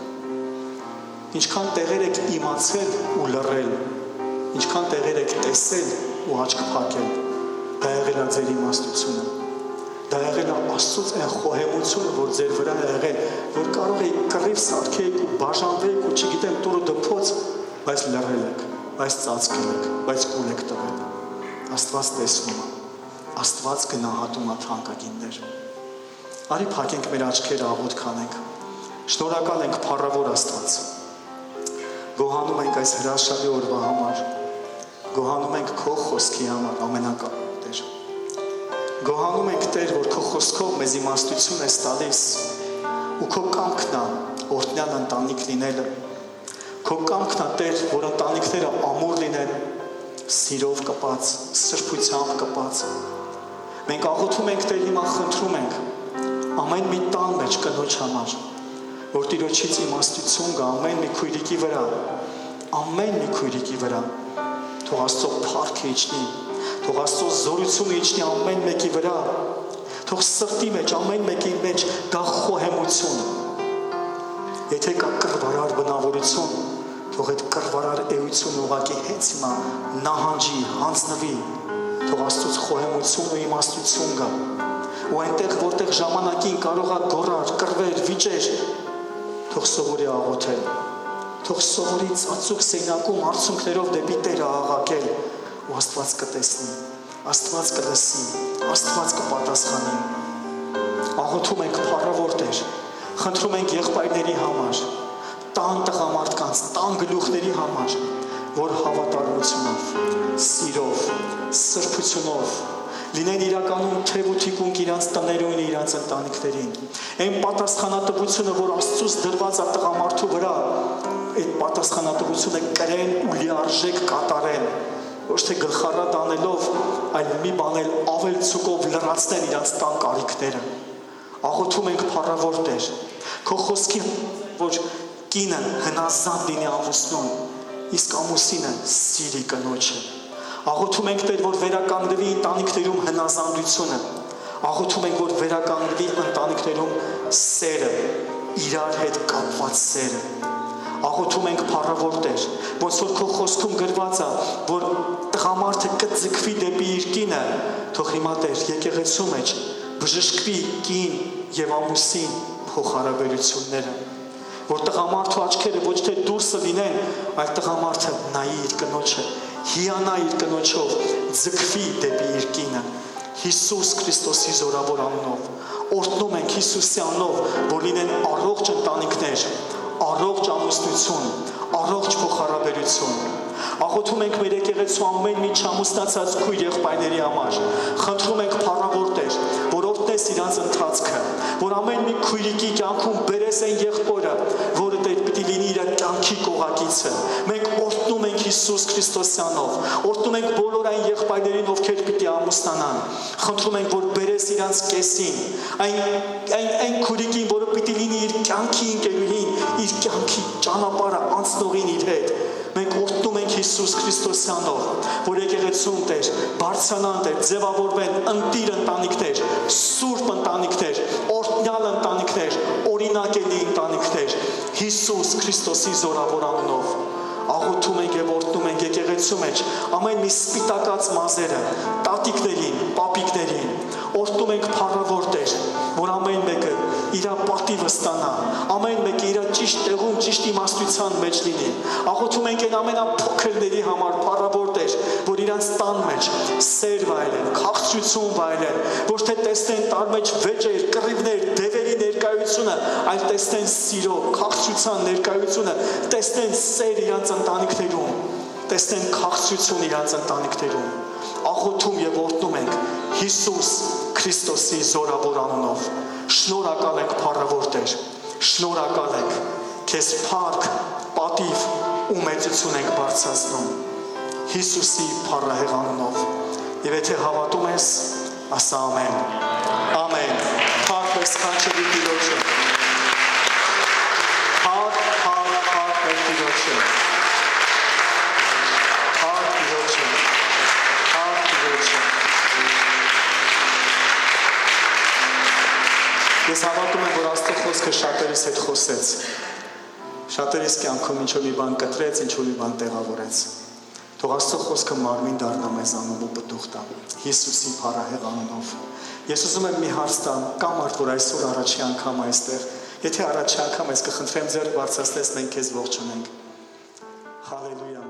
Ինչքան տեղեր եք իմացել ու լռել, ինչքան տեղեր եք տեսել ու աչք փակել, դա եղել է ձեր իմաստությունը։ դա եղել է Աստծոց այն խոհեմությունը, որ ձեր վրա է եղել, որ կարող եք կռիվ սարքեք ու բաժանվեք ու չգիտեմ տուրը դփոց, բայց լռել եք, բայց ծածկել եք, բայց կուլ եք տվել։ Աստված տեսնում է, Աստված գնահատում է թանկագիններ։ Արի փակենք մեր աչքերը, աղոթք անենք։ Շնորհակալ ենք փառավոր Աստված։ Գոհանում ենք այս հրաշալի օրվա համար։ Գոհանում ենք քո խոսքի համար, ամենակարող Տեր։ Գոհանում ենք Տեր, որ քո խոսքով մեզ իմաստություն ես տալիս ու քո կամքն է օրհնյալ ընտանիք լինելը։ Քո կամքն է Տեր, որ ընտանիքները ամուր լինեն, սիրով կպած, սրբությամբ կպած։ Մենք աղոթում ենք Տեր, հիմա խնդրում ենք ամեն մի տան մեջ կնոջ համար, որ Տիրոջից իմաստություն գա ամեն մի քույրիկի վրա, ամեն մի քույրիկի վրա։ Թող Աստծո փառքը իջնի, թող Աստծո զորությունը իջնի ամեն մեկի վրա, թող սրտի մեջ, ամեն մեկի մեջ գա խոհեմություն։ Եթե կա կռվարար բնավորություն, թող այդ կռվարար էությունը ուղղակի հենց հիմա նահանջի, հանձնվի, թող Աստծոց խոհեմություն ու իմաստություն գա։ Ու այնտեղ, որտեղ ժամանակին կարող է գոռար, կռվեր, վիճեր, թող սովորի աղոթել, թող սովորի ծածուկ սեյնակում արցունքներով դեպի Տերը աղաղակել, ու Աստված կտեսնի, Աստված կլսի, Աստված կպատասխանի։ Աղոթում ենք փառավոր Տեր, խնդրում ենք եղբայրների համար, տան տղամարդկանց, տան գլուխների համար, որ հավատարմությունով, սիրով, սրբությունով լինեն իրականում թև ու թիկունք իրանց տներուն, իրանց ընտանիքներին։ Այն պատասխանատվությունը, որ Աստծուց դրված է տղամարդու վրա, այդ պատասխանատվությունը կրեն ու լիարժեք կատարեն, ոչ թե գլխառատ անելով, այլ մի բան էլ ավել ցուկով լրացնեն իրանց տան կարիքները։ Աղոթում ենք փառավոր Տեր, քո խոսքի որ կինը հնազանդ լինի ամուսնուն, իսկ ամուսինը սիրի կնոջը։ Աղոթում ենք Տեր, որ վերականգնվի ընտանիքներում հնազանդությունը։ Աղոթում ենք, որ վերականգնվի ընտանիքներում սերը, իրար հետ կապված սերը։ Աղոթում ենք փառավոր Տեր, ոնց որ քո խոսքում գրված է, որ տղամարդը կձգվի դեպի իր կինը, թող հիմա Տեր եկեղեցու մեջ բժշկվի կին եւ ամուսին փոխհարաբերությունները, որ տղամարդու աչքերը ոչ թե դուրսը լինեն, այլ տղամարդը նայի իր կնոջը, հիանա իր կնոջով, ձգվի դեպի իր կինը, Հիսուս Քրիստոսի զորավոր անունով, օրհնում ենք Հիսուսի անունով, որ լինեն առողջ ընտանիքներ, առողջ ամուսնություն, առողջ փոխհարաբերություն։ Աղոթում ենք մեր եկեղեցու ամեն մի չամուսնացած քույր եղբայրների համար, խնդրում ենք փառավոր Տեր, որ օրհնես իրանց ընթացքը, որ ամեն մի քույրիկի կյանքում բերես այն եղբորը, որը Տեր պիտի լինի իր կյանքի կողակիցը։ Մենք օրհնում ենք Հիսուս Քրիստոսի անունով, օրհնում ենք բոլոր այն եղբայրներին, ովքեր պիտի ամուսնանան, խնդրում ենք, որ բերես իրանց կեսին, այն քույրիկին, որը պիտի լինի իր կյանքի ընկերուհին, իր կյանքի ճանապարհը անցնողին իր հետ։ Մենք օրհնում ենք Հիսուս Քրիստոսի անունով, որ եկեղեցում Տեր, բարձրանան Տեր, ձևավորվեն ընտիր ընտանիքներ, սուրբ ընտանիքներ, օրհնյալ ընտանիքներ, օրինակելի ընտանիքներ, Հիսուս Քրիստոսի զորավոր անունով։ Աղոթում ենք եւ օրհնում ենք եկեղեցու մեջ ամեն մի սպիտակած մազերը, տատիկներին, պապիկներին, օրհնում ենք փառավոր Տեր, որ ամեն մեկը իր պատիվը ստանա, ամեն մեկը իր ճիշտ տեղում, ճիշտ իմաստության մեջ լինի։ Աղոթում ենք այն ամենափոքրների համար փառավոր Տեր, որ իրանց տան մեջ սեր վայելեն, քաղցրություն վայելեն, ոչ թե տեսնեն տան մեջ վեճեր, կռիվներ, դևերի ներկայությունը, այլ տեսնեն սիրո, քաղցրության ներկայությունը, տեսնեն սեր իրանց ընտանիքներում, տեսնեն քաղցրություն իրանց ընտանիքներում։ Աղոթում եւ օրհնում ենք Հիսուս Քրիստոսի զորավոր անունով։ Շնորհակալ ենք փառավոր Տեր, շնորհակալ ենք, քեզ փառք, պատիվ ու մեծություն ենք բարձրացնում Հիսուսի փառահեղ անունով։ Եվ եթե հավատում ես, ասա ամեն։ Ամեն։ Փառք մեր սքանչելի Տիրոջը։ Փառք մեր Տիրոջը։ Փառք Տիրոջը։ Փառք Տիրոջը։ Ես հավատում եմ, որ Աստծո խոսքը շատերիս հետ խոսեց։ Շատերիս կյանքում ինչ-որ մի բան կտրեց, ինչ-որ մի բան տեղավորեց։ Թող Աստծո խոսքը մարմին դառնա մեզանում ու պտուղ տա Հիսուսի փառահեղ անունով։ Ես ուզում եմ մի հարց տամ, կա մարդ, որ այսօր առաջի անգամ այստեղ։ Եթե առաջի անգամ ես կխնդրեմ ձեռք բարձրացնես, մենք քեզ ողջունենք։ Հալելույա։